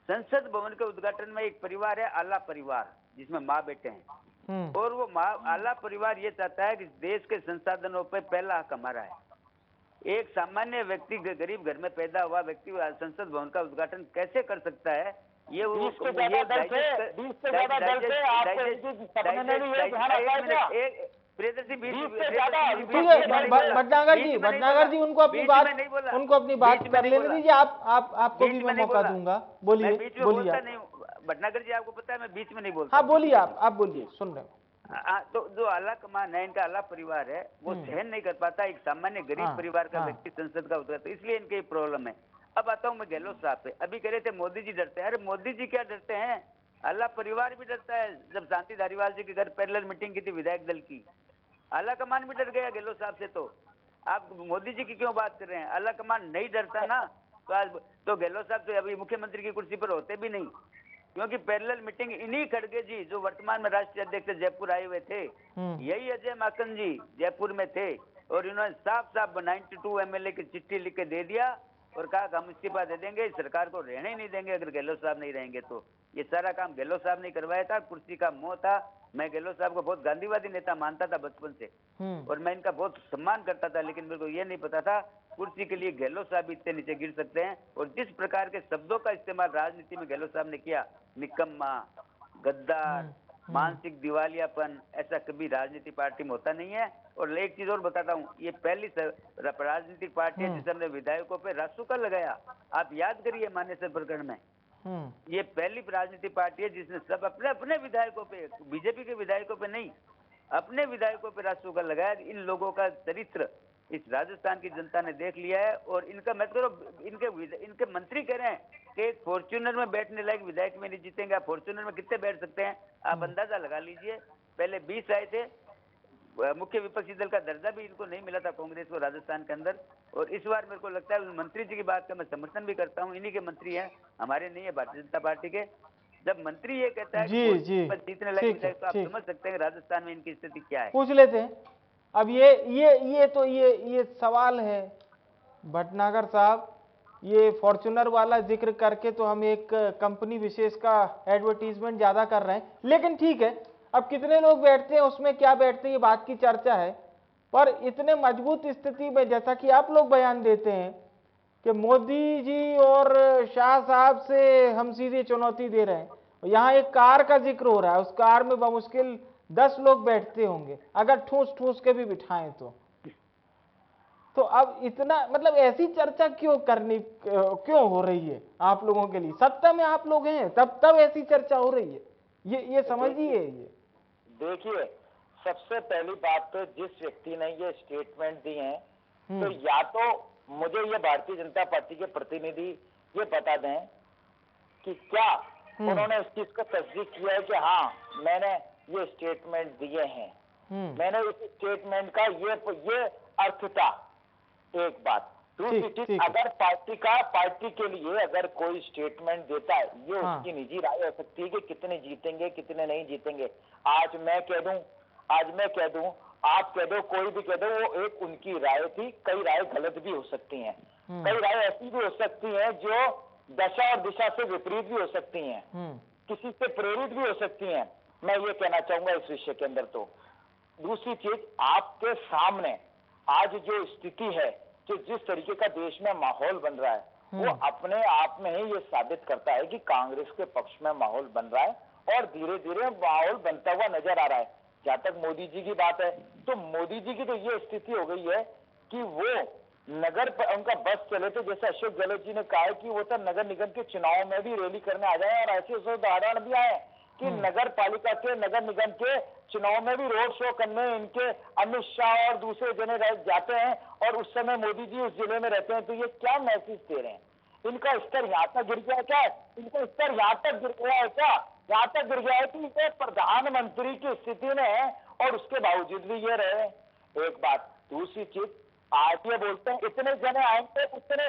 संसद भवन के उद्घाटन में एक परिवार है, आला परिवार, जिसमें माँ बेटे हैं, और वो आला परिवार ये चाहता है कि देश के संसाधनों पर पहला हक हमारा है। एक सामान्य व्यक्ति, गरीब घर में पैदा हुआ व्यक्ति संसद भवन का उद्घाटन कैसे कर सकता है? ये भटनागर जी उनको अपनी बात कर लेने दीजिए, आपको भी मैं मौका दूंगा। बोलिए भटनागर जी, आपको पता है मैं बीच में नहीं बोलता। हाँ बोलिए, आप बोलिए, सुन रहे हैं। तो जो आला कमान है, इनका आला परिवार है, वो सहन नहीं कर पाता एक सामान्य गरीब परिवार का व्यक्ति संसद का उद्घाटन, इसलिए इनके प्रॉब्लम है। अब आता हूँ मैं गहलोत साहब पे। अभी कह रहे थे मोदी जी डरते हैं, अरे मोदी जी क्या डरते हैं, आला परिवार भी डरता है। जब शांति धारीवाल जी के घर पैरेलल मीटिंग की थी विधायक दल की, आला कमान भी डर गया गहलोत साहब से। तो आप मोदी जी की क्यों बात कर रहे हैं? आला कमान नहीं डरता ना, तो आज तो गहलोत साहब तो अभी मुख्यमंत्री की कुर्सी पर होते भी नहीं, क्योंकि पैरेलल मीटिंग इन्हीं खड़गे जी जो वर्तमान में राष्ट्रीय अध्यक्ष जयपुर आए हुए थे, यही अजय माकन जी जयपुर में थे, और इन्होंने साफ साफ 92 MLA की चिट्ठी लिख के दे दिया और कहा कि हम इस्तीफा दे देंगे, सरकार को रहने ही नहीं देंगे अगर गहलोत साहब नहीं रहेंगे तो। ये सारा काम गहलोत साहब ने करवाया था, कुर्सी का मोह था। मैं गहलोत साहब को बहुत गांधीवादी नेता मानता था बचपन से, और मैं इनका बहुत सम्मान करता था, लेकिन मेरे को ये नहीं पता था कुर्सी के लिए गहलोत साहब इतने नीचे गिर सकते हैं। और जिस प्रकार के शब्दों का इस्तेमाल राजनीति में गहलोत साहब ने किया, निकम्मा, गद्दार, मानसिक दिवालियापन, ऐसा कभी राजनीति पार्टी में होता नहीं है। और एक चीज और बताता हूँ, ये पहली राजनीतिक पार्टी है जिसने विधायकों पे रासुका लगाया। आप याद करिए मानेसर प्रकरण में, ये पहली राजनीतिक पार्टी है जिसने सब अपने विधायकों पे, बीजेपी के विधायकों पे नहीं, अपने विधायकों पे रासुका लगाया। इन लोगों का चरित्र इस राजस्थान की जनता ने देख लिया है। और इनका मत करो, इनके मंत्री कह रहे हैं कि एक फॉर्च्यूनर में बैठने लायक विधायक में नहीं जीतेंगे। आप फॉर्च्यूनर में कितने बैठ सकते हैं? आप अंदाजा लगा लीजिए। पहले 20 आए थे, मुख्य विपक्षी दल का दर्जा भी इनको नहीं मिला था कांग्रेस को राजस्थान के अंदर। और इस बार मेरे को लगता है मंत्री जी की बात का मैं समर्थन भी करता हूँ, इन्हीं के मंत्री हैं, हमारे नहीं है भारतीय जनता पार्टी के। जब मंत्री ये कहता है जी जीतने लायक विधायक, तो आप समझ सकते हैं राजस्थान में इनकी स्थिति क्या है। पूछ लेते हैं। अब ये सवाल है भटनागर साहब, ये फॉर्च्यूनर वाला जिक्र करके तो हम एक कंपनी विशेष का एडवर्टीजमेंट ज्यादा कर रहे हैं, लेकिन ठीक है, अब कितने लोग बैठते हैं उसमें क्या बैठते हैं ये बात की चर्चा है। पर इतने मजबूत स्थिति में जैसा कि आप लोग बयान देते हैं कि मोदी जी और शाह साहब से हम सीधे चुनौती दे रहे हैं। यहाँ एक कार का जिक्र हो रहा है, उस कार में बमुश्किल 10 लोग बैठते होंगे, अगर ठूस ठूस के भी बिठाएं तो अब इतना मतलब ऐसी चर्चा क्यों हो रही है आप लोगों के लिए? सत्ता में आप लोग हैं तब ऐसी चर्चा हो रही है, ये समझिए। ये देखिए, सबसे पहली बात तो जिस व्यक्ति ने ये स्टेटमेंट दी है, तो या तो मुझे ये भारतीय जनता पार्टी के प्रतिनिधि ये बता दें कि क्या उन्होंने इस चीज को तस्दीक किया है कि हाँ मैंने ये स्टेटमेंट दिए हैं, मैंने इस स्टेटमेंट का ये अर्थ था। एक बात। दूसरी चीज, अगर पार्टी के लिए अगर कोई स्टेटमेंट देता है, ये उसकी निजी राय हो सकती है कि कितने जीतेंगे कितने नहीं जीतेंगे। आज मैं कह दूं, आप कह दो, कोई भी कह दो, वो एक उनकी राय थी। कई राय गलत भी हो सकती हैं, कई राय ऐसी भी हो सकती हैं जो दशा और दिशा से विपरीत भी हो सकती हैं, किसी से प्रेरित भी हो सकती हैं। मैं ये कहना चाहूंगा इस विषय के अंदर। तो दूसरी चीज, आपके सामने आज जो स्थिति है, जो जिस तरीके का देश में माहौल बन रहा है, वो अपने आप में ही ये साबित करता है कि कांग्रेस के पक्ष में माहौल बन रहा है और धीरे धीरे माहौल बनता हुआ नजर आ रहा है। जहां तक मोदी जी की बात है, तो मोदी जी की तो ये स्थिति हो गई है कि वो नगर पर उनका बस चले तो जैसे अशोक गहलोत जी ने कहा है कि वो तो नगर निगम के चुनाव में भी रैली करने आ जाए, और ऐसे उदाहरण भी आए कि नगर पालिका के, नगर निगम के चुनाव में भी रोड शो करने इनके अमित शाह और दूसरे जने जाते हैं, और उस समय मोदी जी उस जिले में रहते हैं। तो ये क्या मैसेज दे रहे हैं? इनका स्तर यहाँ तक गिर गया क्या? इनका स्तर यहाँ तक गिर गया है क्या? यहाँ तक गिर गया है कि ये प्रधानमंत्री की स्थिति में है और उसके बावजूद भी ये रहे। एक बात। दूसरी चीज, आज ये बोलते हैं इतने जने आएंगे, उतने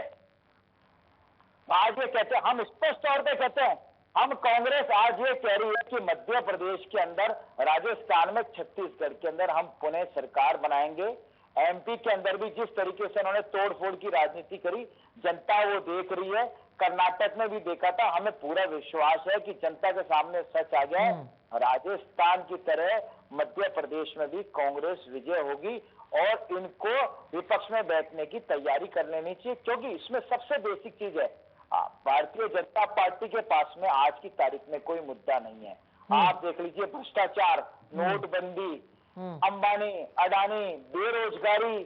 आज ये कहते हैं, हम स्पष्ट तौर पे कहते हैं, हम कांग्रेस आज ये कह रही है कि मध्य प्रदेश के अंदर, राजस्थान में, छत्तीसगढ़ के अंदर हम पुनः सरकार बनाएंगे। एमपी के अंदर भी जिस तरीके से उन्होंने तोड़फोड़ की राजनीति करी, जनता वो देख रही है। कर्नाटक में भी देखा था। हमें पूरा विश्वास है कि जनता के सामने सच आ गया। राजस्थान की तरह मध्य प्रदेश में भी कांग्रेस विजय होगी और इनको विपक्ष में बैठने की तैयारी कर लेनी चाहिए, क्योंकि इसमें सबसे बेसिक चीज है, भारतीय जनता पार्टी के पास में आज की तारीख में कोई मुद्दा नहीं है। आप देख लीजिए, भ्रष्टाचार, नोटबंदी, अंबानी, अडानी, बेरोजगारी,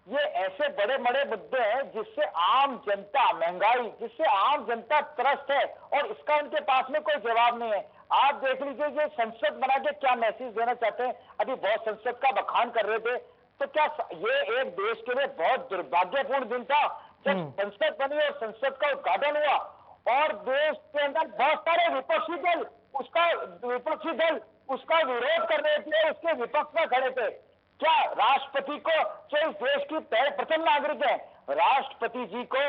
ये ऐसे बड़े बड़े मुद्दे हैं जिससे आम जनता, महंगाई, जिससे आम जनता त्रस्त है, और इसका उनके पास में कोई जवाब नहीं है। आप देख लीजिए, ये संसद बना के क्या मैसेज देना चाहते हैं। अभी बहुत संसद का बखान कर रहे थे, तो क्या ये एक देश के लिए बहुत दुर्भाग्यपूर्ण दिन था जब संसद बनी और संसद का उद्घाटन हुआ और देश के अंदर बहुत सारे विपक्षी दल उसका विरोध कर रहे थे, उसके विपक्ष में खड़े थे। क्या राष्ट्रपति को, जो इस देश की प्रथम नागरिक है, राष्ट्रपति जी को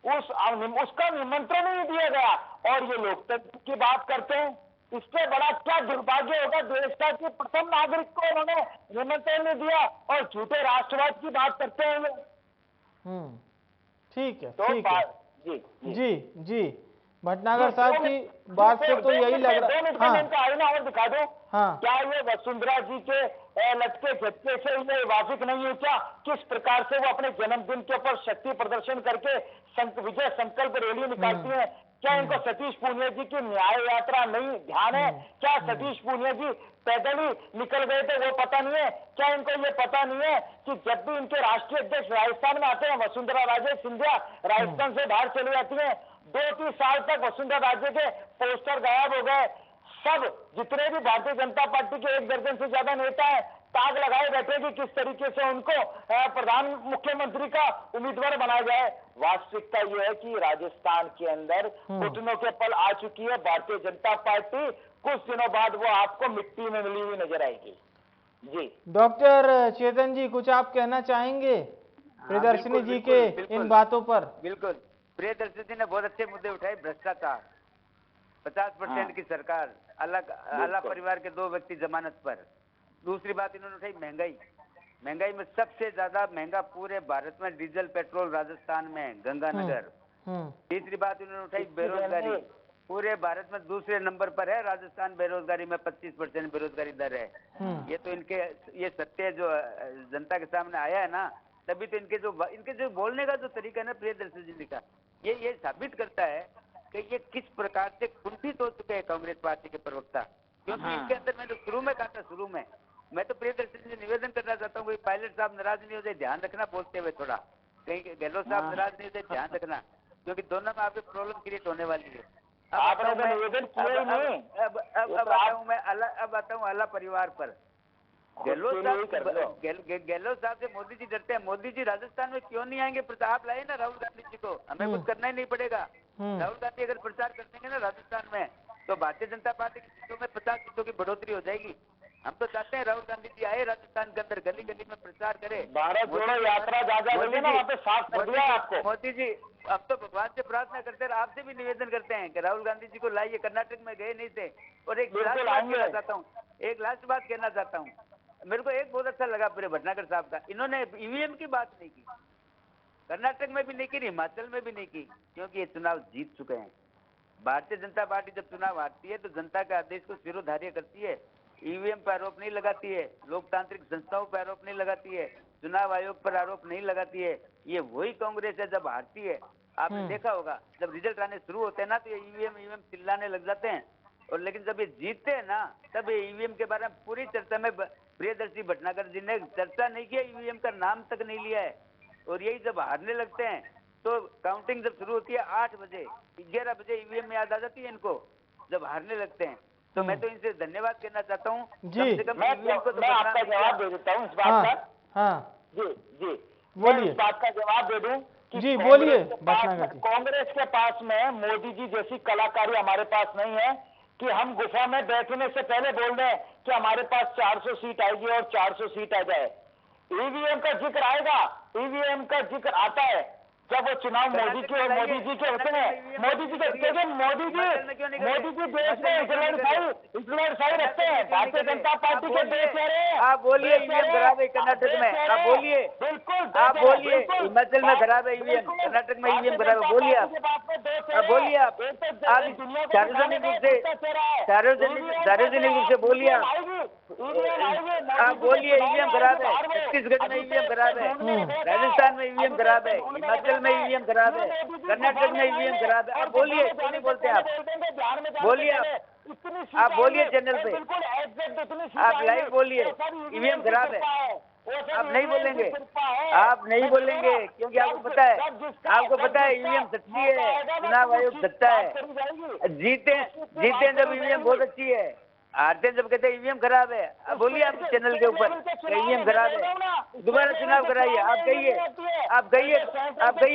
उसका निमंत्रण नहीं दिया गया, और ये लोकतंत्र की बात करते हैं। इससे बड़ा क्या दुर्भाग्य होगा देश का कि प्रथम नागरिक को उन्होंने निमंत्रण नहीं दिया और झूठे राष्ट्रवाद की बात करते हैं। ठीक है, तो ठीक है। जी भटनागर साहब की बात से तो यही लग रहा है। हाँ, इनका आईना और दिखा दो। हाँ, क्या ये वसुंधरा जी के लटके झटके से ये वाकिफ नहीं हुआ? किस प्रकार से वो अपने जन्मदिन के ऊपर शक्ति प्रदर्शन करके विजय संकल्प रैली निकालती है? क्या इनको सतीश पूनिया जी की न्याय यात्रा नहीं ध्यान है? क्या सतीश पूनिया जी पैदल ही निकल गए थे वो पता नहीं है? क्या इनको ये पता नहीं है कि जब भी इनके राष्ट्रीय अध्यक्ष राजस्थान में आते हैं, वसुंधरा राजे सिंधिया राजस्थान से बाहर चली जाती है, 2-3 साल तक वसुंधरा राजे के पोस्टर गायब हो गए। सब जितने भी भारतीय जनता पार्टी के 1 दर्जन से ज्यादा नेता हैं, ताक लगाए बैठे कि किस तरीके से उनको प्रधान मुख्यमंत्री का उम्मीदवार बनाया जाए। वास्तविकता यह है कि राजस्थान के अंदर घुटनों के पल आ चुकी है भारतीय जनता पार्टी। कुछ दिनों बाद वो आपको मिट्टी में मिली हुई नजर आएगी। जी डॉक्टर चेतन जी, कुछ आप कहना चाहेंगे प्रियदर्शनी जी के इन बातों पर? बिल्कुल, प्रियदर्शनी ने बहुत अच्छे मुद्दे उठाए। भ्रष्टाचार, 50% की सरकार, अलग परिवार के 2 व्यक्ति जमानत पर। दूसरी बात इन्होंने उठाई महंगाई में सबसे ज्यादा महंगा पूरे भारत में डीजल पेट्रोल राजस्थान में, गंगानगर। तीसरी बात इन्होंने उठाई बेरोजगारी, पूरे भारत में दूसरे नंबर पर है। राजस्थान बेरोजगारी में 25% बेरोजगारी दर है। ये तो ये सत्य जो जनता के सामने आया है ना, तभी तो इनके जो बोलने का जो तरीका है ना प्रियदर्शी जी का, ये साबित करता है कि ये किस प्रकार से कुंठित हो चुके हैं कांग्रेस पार्टी के प्रवक्ता। क्योंकि इनके अंदर मैंने शुरू में कहा था, शुरू में मैं तो प्रियदर्शी जी निवेदन करना चाहता हूँ, पायलट साहब नाराज नहीं हो जाए, ध्यान रखना बोलते हुए, थोड़ा कहीं गहलोत साहब नाराज नहीं हो जाए, ध्यान रखना, क्योंकि दोनों में आपकी प्रॉब्लम क्रिएट होने वाली है। अब आता हूँ अलग परिवार पर। गहलोत साहब से मोदी जी डरते हैं। मोदी जी राजस्थान में क्यों नहीं आएंगे? आप लाए ना राहुल गांधी जी को, हमें कुछ करना ही नहीं पड़ेगा। राहुल गांधी अगर प्रचार कर देंगे ना राजस्थान में, तो भारतीय जनता पार्टी की सीटों में 50 सीटों की बढ़ोतरी हो जाएगी। हम तो चाहते हैं राहुल गांधी जी आए राजस्थान के अंदर, गली गली में प्रचार करे, भारत जोड़ो यात्रा मोदी जी अब तो भगवान से प्रार्थना करते हैं, आपसे भी निवेदन करते हैं कि राहुल गांधी जी को लाइए। कर्नाटक में गए नहीं थे। और एक लास्ट बात कहना चाहता हूँ, मेरे को एक बहुत अच्छा लगा पूरे भटनागर साहब का, इन्होंने ईवीएम की बात नहीं की, कर्नाटक में भी नहीं की, हिमाचल में भी नहीं की, क्योंकि ये चुनाव जीत चुके हैं। भारतीय जनता पार्टी जब चुनाव हारती है तो जनता के आदेश को शिरोधार्य करती है, ईवीएम पर आरोप नहीं लगाती है, लोकतांत्रिक संस्थाओं पर आरोप नहीं लगाती है, चुनाव आयोग पर आरोप नहीं लगाती है। ये वही कांग्रेस है जब हारती है। आपने देखा होगा जब रिजल्ट आने शुरू होते हैं ना, तो ये ईवीएम चिल्लाने लग जाते हैं, और लेकिन जब ये जीतते हैं ना, तब ये ईवीएम के बारे में पूरी चर्चा में प्रियदर्शी भटनागर जी ने चर्चा नहीं किया, ईवीएम का नाम तक नहीं लिया है। और यही जब हारने लगते हैं तो काउंटिंग जब शुरू होती है 8 बजे 11 बजे ईवीएम में याद आ जाती है इनको, जब हारने लगते हैं। तो मैं तो इनसे धन्यवाद कहना चाहता हूँ। कम से कम ईवीएम को तो मैं आपका जवाब दे देता हूँ इस बात का। जी बोलिए, इस बात का जवाब दे दूं कि जी बोलिए। कांग्रेस के पास में मोदी जी जैसी कलाकारी हमारे पास नहीं है कि हम गुफा में बैठने से पहले बोल दें कि हमारे पास 400 सीट आएगी और 400 सीट आ जाए। ईवीएम का जिक्र आएगा, ईवीएम का जिक्र आता है जब वो चुनाव मोदी जी के होते हैं। मोदी जी देश में इंफ्लुएंसाई रखते हैं, भारतीय जनता पार्टी के देश में। आप बोलिए ईवीएम खराब है कर्नाटक में, आप बोलिए, बिल्कुल आप बोलिए हिमाचल में खराब है ईवीएम, कर्नाटक में ईवीएम खराब है, बोलिए आप बोलिए, आप सार्वजनिक रूप से बोलिए, आप बोलिए ईवीएम खराब है, छत्तीसगढ़ में ईवीएम खराब है, राजस्थान में ईवीएम खराब है, हिमाचल में ईवीएम खराब है, कर्नाटक में ईवीएम खराब है। आप बोलिए, क्यों नहीं बोलते आप? बोलिए आप बोलिए चैनल पे, आप लाइव बोलिए ईवीएम खराब है। आप नहीं बोलेंगे, आप नहीं बोलेंगे, क्योंकि आपको पता है ईवीएम सच्ची है, चुनाव आयोग सच्चा है। जीते जब ईवीएम बहुत अच्छी है, हारते जब कहते हैं ईवीएम खराब है। अब बोलिए आप चैनल के ऊपर ईवीएम खराब है, दोबारा चुनाव कराइए। आप कहिए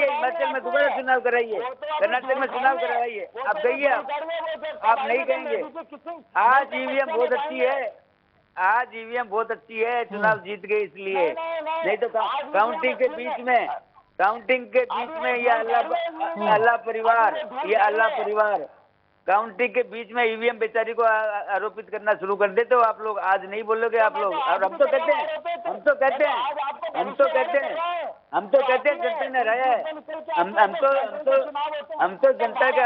हिमाचल में दोबारा चुनाव कराइए, कर्नाटक में चुनाव करवाइए, आप कहिए। आप नहीं कहेंगे। आज ईवीएम बहुत अच्छी है, चुनाव जीत गए इसलिए, नहीं तो काउंटिंग के बीच में ये अल्लाह परिवार काउंटिंग के बीच में ईवीएम बेचारी को आरोपित करना शुरू कर देते हो आप लोग। आज नहीं बोलोगे आप लोग, और हम तो कहते हैं जनता ने हराया है। हम तो जनता के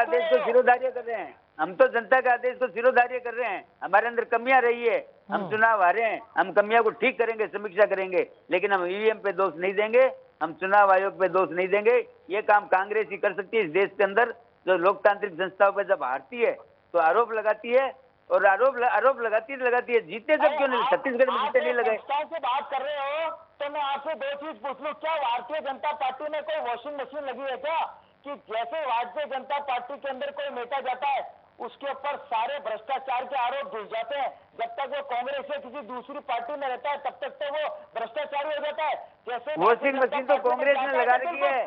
आदेश को शिरोधार्य कर रहे हैं। हमारे अंदर कमियां रही है, हम चुनाव हारे हैं, हम कमियां को ठीक करेंगे, समीक्षा करेंगे, लेकिन हम ईवीएम पे दोष नहीं देंगे, हम चुनाव आयोग पे दोष नहीं देंगे। ये काम कांग्रेस ही कर सकती है इस देश के अंदर, जो लोकतांत्रिक संस्थाओं पर जब हारती है तो आरोप लगाती है, और आरोप लगाती है। जीते जब क्यों नहीं? छत्तीसगढ़ में जीते नहीं लगे। से बात कर रहे हो तो मैं आपसे 2 चीज पूछ लूं, क्या भारतीय जनता पार्टी में कोई वॉशिंग मशीन लगी है क्या, कि जैसे भारतीय जनता पार्टी के अंदर कोई नेता जाता है उसके ऊपर सारे भ्रष्टाचार के आरोप घुस जाते हैं, जब तक वो कांग्रेस या किसी दूसरी पार्टी में रहता है तब तक तो वो भ्रष्टाचारी हो जाता है। जैसे वॉशिंग मशीन तो कांग्रेस ने लगा रखी है,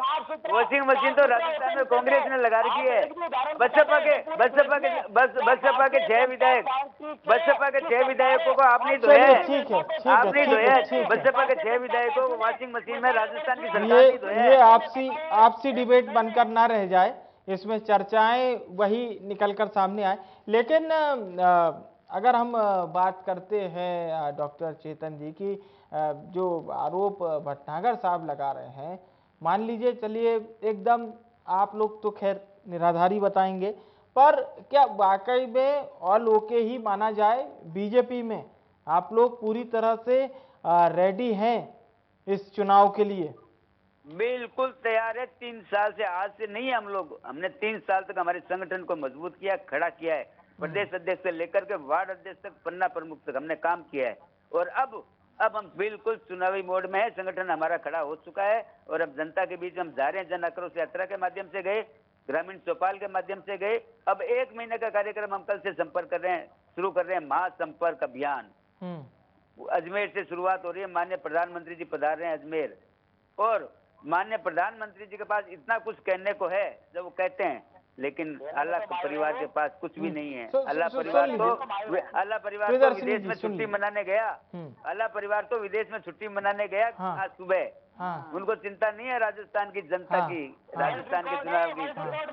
वॉशिंग मशीन तो राजस्थान में कांग्रेस ने लगा रखी है। बसपा के 6 विधायकों को आपने धोया है, बसपा के 6 विधायकों को वॉशिंग मशीन में राजस्थान की सरकार ने धोया है। ये आपसी डिबेट बनकर ना रह जाए, इसमें चर्चाएं वही निकलकर सामने आए। लेकिन अगर हम बात करते हैं डॉक्टर चेतन जी की, जो आरोप भटनागर साहब लगा रहे हैं, मान लीजिए, चलिए एकदम आप लोग तो खैर निराधारी बताएंगे, पर क्या वाकई में ऑल ओके ही माना जाए? बीजेपी में आप लोग पूरी तरह से रेडी हैं इस चुनाव के लिए? बिल्कुल तैयार है। 3 साल से, आज से नहीं, हमने 3 साल तक हमारे संगठन को मजबूत किया, खड़ा किया है। प्रदेश अध्यक्ष से लेकर के वार्ड अध्यक्ष तक, पन्ना प्रमुख तक हमने काम किया है। और अब हम बिल्कुल चुनावी मोड में है। संगठन हमारा खड़ा हो चुका है और अब जनता के बीच हम जा रहे हैं। जन आक्रोश यात्रा के माध्यम से गए, ग्रामीण चौपाल के माध्यम से गए। अब 1 महीने का कार्यक्रम हम कल से संपर्क कर रहे हैं, शुरू कर रहे हैं, महासंपर्क अभियान। अजमेर से शुरुआत हो रही है। माननीय प्रधानमंत्री जी पधार रहे हैं अजमेर, और माननीय प्रधानमंत्री जी के पास इतना कुछ कहने को है जब वो कहते हैं, लेकिन अल्लाह के परिवार के पास कुछ भी नहीं है। अल्लाह परिवार तो विदेश में छुट्टी मनाने गया। अल्लाह परिवार तो विदेश में छुट्टी मनाने गया आज सुबह। उनको चिंता नहीं है राजस्थान की जनता की, राजस्थान के चुनाव की।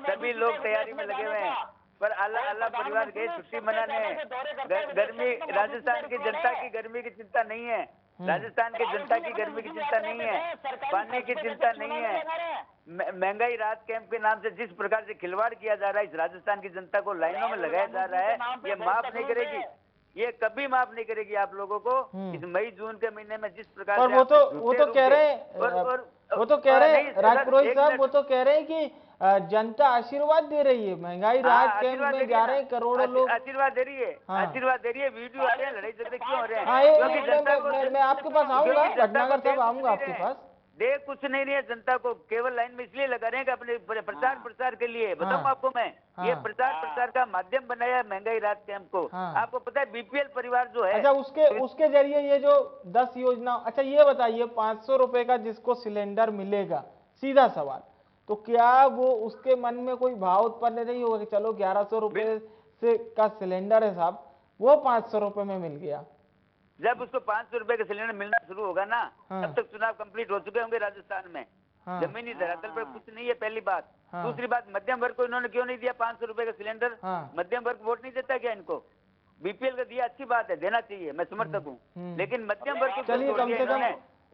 सभी लोग तैयारी में लगे हुए हैं, पर अल्लाह परिवार गए छुट्टी मनाने। गर्मी, राजस्थान की जनता की गर्मी की चिंता नहीं है। राजस्थान की जनता की गर्मी की चिंता नहीं है, पानी की चिंता नहीं है। महंगाई राहत कैंप के नाम से जिस प्रकार से खिलवाड़ किया जा रहा है, इस राजस्थान की जनता को लाइनों में लगाया जा रहा है, ये माफ नहीं करेगी, ये कभी माफ नहीं करेगी आप लोगों को। इस मई जून के महीने में जिस प्रकार से वो तो कह रहे हैं राजपुरोहित साहब, वो तो कह रहे हैं कि जनता आशीर्वाद दे रही है। महंगाई राहत कैंप में जा रहे हैं, करोड़ों लोग आशीर्वाद दे रही है, आशीर्वाद दे रही है। वीडियो आ रहे हैं, लड़ाई झगड़े क्यों हो रहे हैं? क्योंकि जनता को, मैं आपके पास आऊंगा, भटनागर साहब आऊंगा आपके पास। देख कुछ नहीं रही है जनता को, केवल लाइन में इसलिए लगा रहे हैं कि अपने प्रचार के लिए। बताऊं आपको मैं, ये प्रचार का माध्यम बनाया है महंगाई राहत कैंप को। आपको पता है बीपीएल परिवार जो है, अच्छा उसके जरिए ये जो 10 योजना, अच्छा ये बताइए 500 रुपए का जिसको सिलेंडर मिलेगा, सीधा सवाल, तो क्या वो उसके मन में कोई भाव उत्पन्न नहीं होगा कि चलो 1100 रुपए से का सिलेंडर है साहब, वो 500 रुपए में मिल गया? जब उसको 500 रुपए का सिलेंडर मिलना शुरू होगा ना, तब तक चुनाव कंप्लीट हो चुके होंगे राजस्थान में। जमीनी धरातल पर कुछ नहीं है, पहली बात। दूसरी बात, मध्यम वर्ग को इन्होंने क्यों नहीं दिया 500 रुपए का सिलेंडर? मध्यम वर्ग वोट नहीं देता क्या इनको? बीपीएल का दिया, अच्छी बात है, देना चाहिए, मैं समर्थक हूँ, लेकिन मध्यम वर्ग को चलिए कम से कम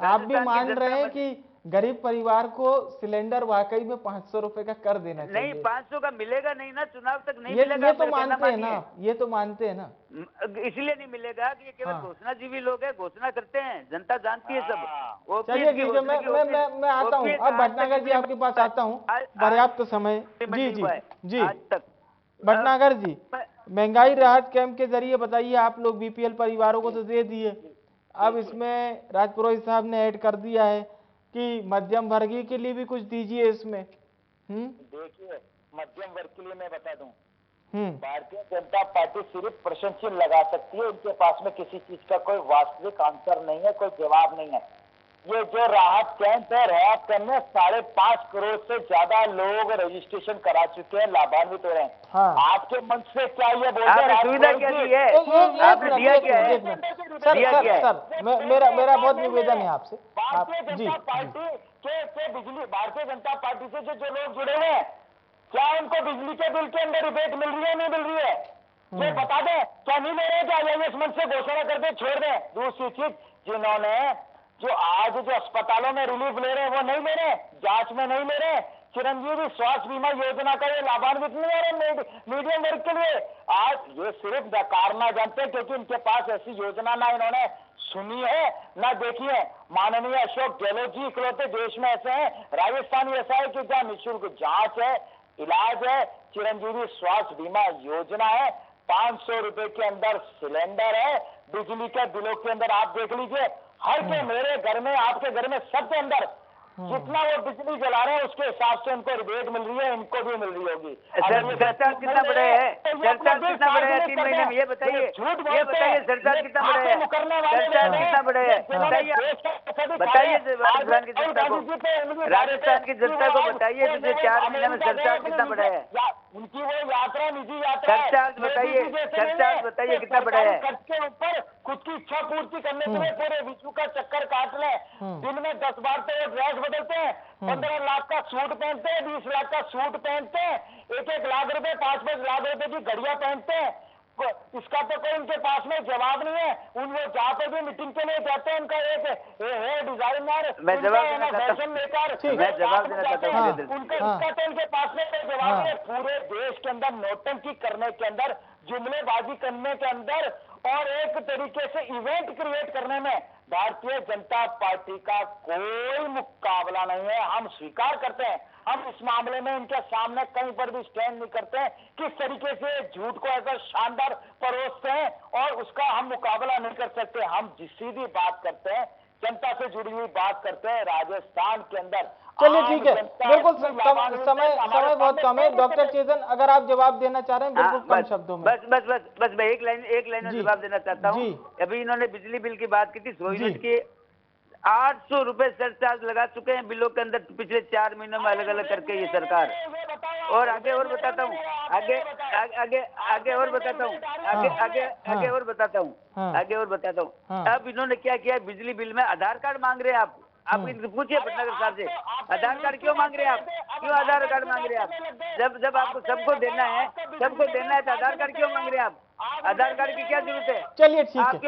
आप भी मान रहे हैं कि गरीब परिवार को सिलेंडर वाकई में 500 रुपए का कर देना चाहिए। नहीं, 500 का मिलेगा नहीं ना, चुनाव तक नहीं मिलेगा। ये तो मानते हैं ना, ये तो मानते हैं ना। इसलिए नहीं मिलेगा कि ये केवल घोषणाजीवी लोग हैं, घोषणा करते हैं, जनता जानती है सब। चलिए ठीक है, मैं आता हूँ अब भटनागर जी, आपके पास आता हूँ, पर्याप्त समय। जी आज तक भटनागर जी, महंगाई राहत कैंप के जरिए बताइए, आप लोग बीपीएल परिवारों को तो दे दिए, अब इसमें राजपुरोहित साहब ने ऐड कर दिया है कि मध्यम वर्गीय के लिए भी कुछ दीजिए इसमें। देखिए, मध्यम वर्ग के लिए मैं बता दूं, भारतीय जनता पार्टी सिर्फ प्रश्न चिन्ह लगा सकती है, इनके पास में किसी चीज का कोई वास्तविक आंसर नहीं है, कोई जवाब नहीं है। ये जो राहत कैंप है, राहत कैंप में 5.5 करोड़ से ज्यादा लोग रजिस्ट्रेशन करा चुके हैं, लाभान्वित हो रहे हैं। आपके मंच से क्या ये बोल रहे हैं? सुविधा क्या दी है? आपने दिया क्या है? सर, मेरा बहुत निवेदन है आपसे। भारतीय जनता पार्टी के बिजली, भारतीय जनता पार्टी से जो लोग जुड़े हुए हैं, क्या उनको बिजली के बिल के अंदर रिबेट मिल रही है, नहीं मिल रही है? ये बता दें, क्या नहीं ले रहे? क्या ये इस मंच से घोषणा कर दे, छोड़ दें। दूसरी चीज, जिन्होंने जो आज जो अस्पतालों में रिलीफ ले रहे हैं, वो नहीं ले रहे, जांच में नहीं ले रहे, चिरंजीवी स्वास्थ्य बीमा योजना का ये लाभान्वित नहीं हो रहे मीडियम वर्ग के लिए। आज ये सिर्फ नकारना जानते हैं, क्योंकि इनके पास ऐसी योजना ना इन्होंने सुनी है ना देखी है। माननीय अशोक गहलोत जी इकलौते देश में ऐसे हैं, राजस्थान ऐसा है कि जहाँ निःशुल्क जांच है, इलाज है, चिरंजीवी स्वास्थ्य बीमा योजना है, 500 रुपए के अंदर सिलेंडर है, बिजली के बिलों के अंदर आप देख लीजिए, हर के मेरे घर में, आपके घर में, सबके अंदर जितना वो बिजली जला रहे हैं उसके हिसाब से उनको रिबेट मिल रही है, इनको भी मिल रही होगी। सरचार्ज कितना बड़े है? सरचार्ज कितना बड़े है 3 महीने में? ये बताइए, ये बताइए सरचार्ज कितना बड़े है? सरचार्ज कितना बड़े है? बताइए राजस्थान की जनता को, राजस्थान की जनता को बताइए, पिछले 4 महीने में सरचार्ज कितना बड़ा है? उनकी वो यात्रा, निजी यात्रा, सरचार्ज बताइए, सरचार्ज बताइए कितना बड़ा है? खर्च के ऊपर खुद की इच्छा पूर्ति करने के लिए पूरे विश्व का चक्कर काट ले। दिन में 10 बार तो वो ड्रेस बदलते हैं, 15 लाख का सूट पहनते हैं, 20 लाख का सूट पहनते हैं, 1-1 लाख रुपए, 5-5 लाख रुपए की घड़ियां पहनते हैं, इसका तो कोई उनके पास में जवाब नहीं है। उन वो जहाँ पर भी मीटिंग के लिए जाते हैं उनका एक है डिजाइनर, मैं जवाब देना फैशन मेकर, मैं जवाब देना चाहता हूँ उनका इसका तो उनके पास में कोई जवाब नहीं है। पूरे देश के अंदर नौटंकी करने के अंदर, जुमलेबाजी करने के अंदर और एक तरीके से इवेंट क्रिएट करने में भारतीय जनता पार्टी का कोई मुकाबला नहीं है। हम स्वीकार करते हैं, हम इस मामले में इनके सामने कहीं पर भी स्टैंड नहीं करते हैं। किस तरीके से झूठ को ऐसा शानदार परोसते हैं और उसका हम मुकाबला नहीं कर सकते। हम जिस सीधी बात करते हैं, जनता से जुड़ी हुई बात करते हैं। राजस्थान के अंदर चलिए ठीक है, बिल्कुल समय बहुत कम है। डॉक्टर चेतन, अगर आप जवाब देना चाह रहे हैं बिल्कुल कम शब्दों में। बस मैं एक लाइन में जवाब देना चाहता हूँ। अभी इन्होंने बिजली बिल की बात की थी, 100 यूनिट की 800 रुपए सरचार्ज लगा चुके हैं बिलों के अंदर पिछले 4 महीनों में अलग अलग करके ये सरकार। और आगे और बताता हूँ, आगे और बताता हूँ, आगे और बताता हूँ। अब इन्होंने क्या किया, बिजली बिल में आधार कार्ड मांग रहे हैं आप पूछिए भटनागर साहब से, आधार कार्ड क्यों मांग रहे हैं आप? क्यों आधार कार्ड मांग रहे हैं आप? जब आपको सबको देना है तो आधार कार्ड क्यों मांग रहे हैं आप? आधार कार्ड की क्या जरूरत है? चलिए ठीक है,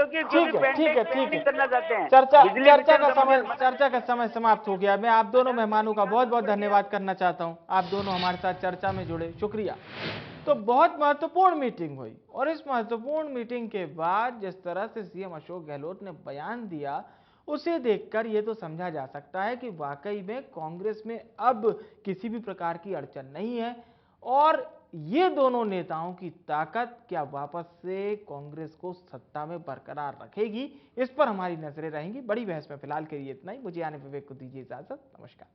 क्योंकि करना चाहते हैं। चर्चा का समय समाप्त हो गया। मैं आप दोनों मेहमानों का बहुत बहुत धन्यवाद करना चाहता हूं। आप दोनों हमारे साथ चर्चा में जुड़े, शुक्रिया। तो बहुत महत्वपूर्ण मीटिंग हुई और इस महत्वपूर्ण मीटिंग के बाद जिस तरह से सीएम अशोक गहलोत ने बयान दिया, उसे देखकर यह तो समझा जा सकता है कि वाकई में कांग्रेस में अब किसी भी प्रकार की अड़चन नहीं है और ये दोनों नेताओं की ताकत क्या वापस से कांग्रेस को सत्ता में बरकरार रखेगी, इस पर हमारी नजरें रहेंगी। बड़ी बहस में फिलहाल के लिए इतना ही। मुझे आने विवेक को दीजिए इजाजत। नमस्कार।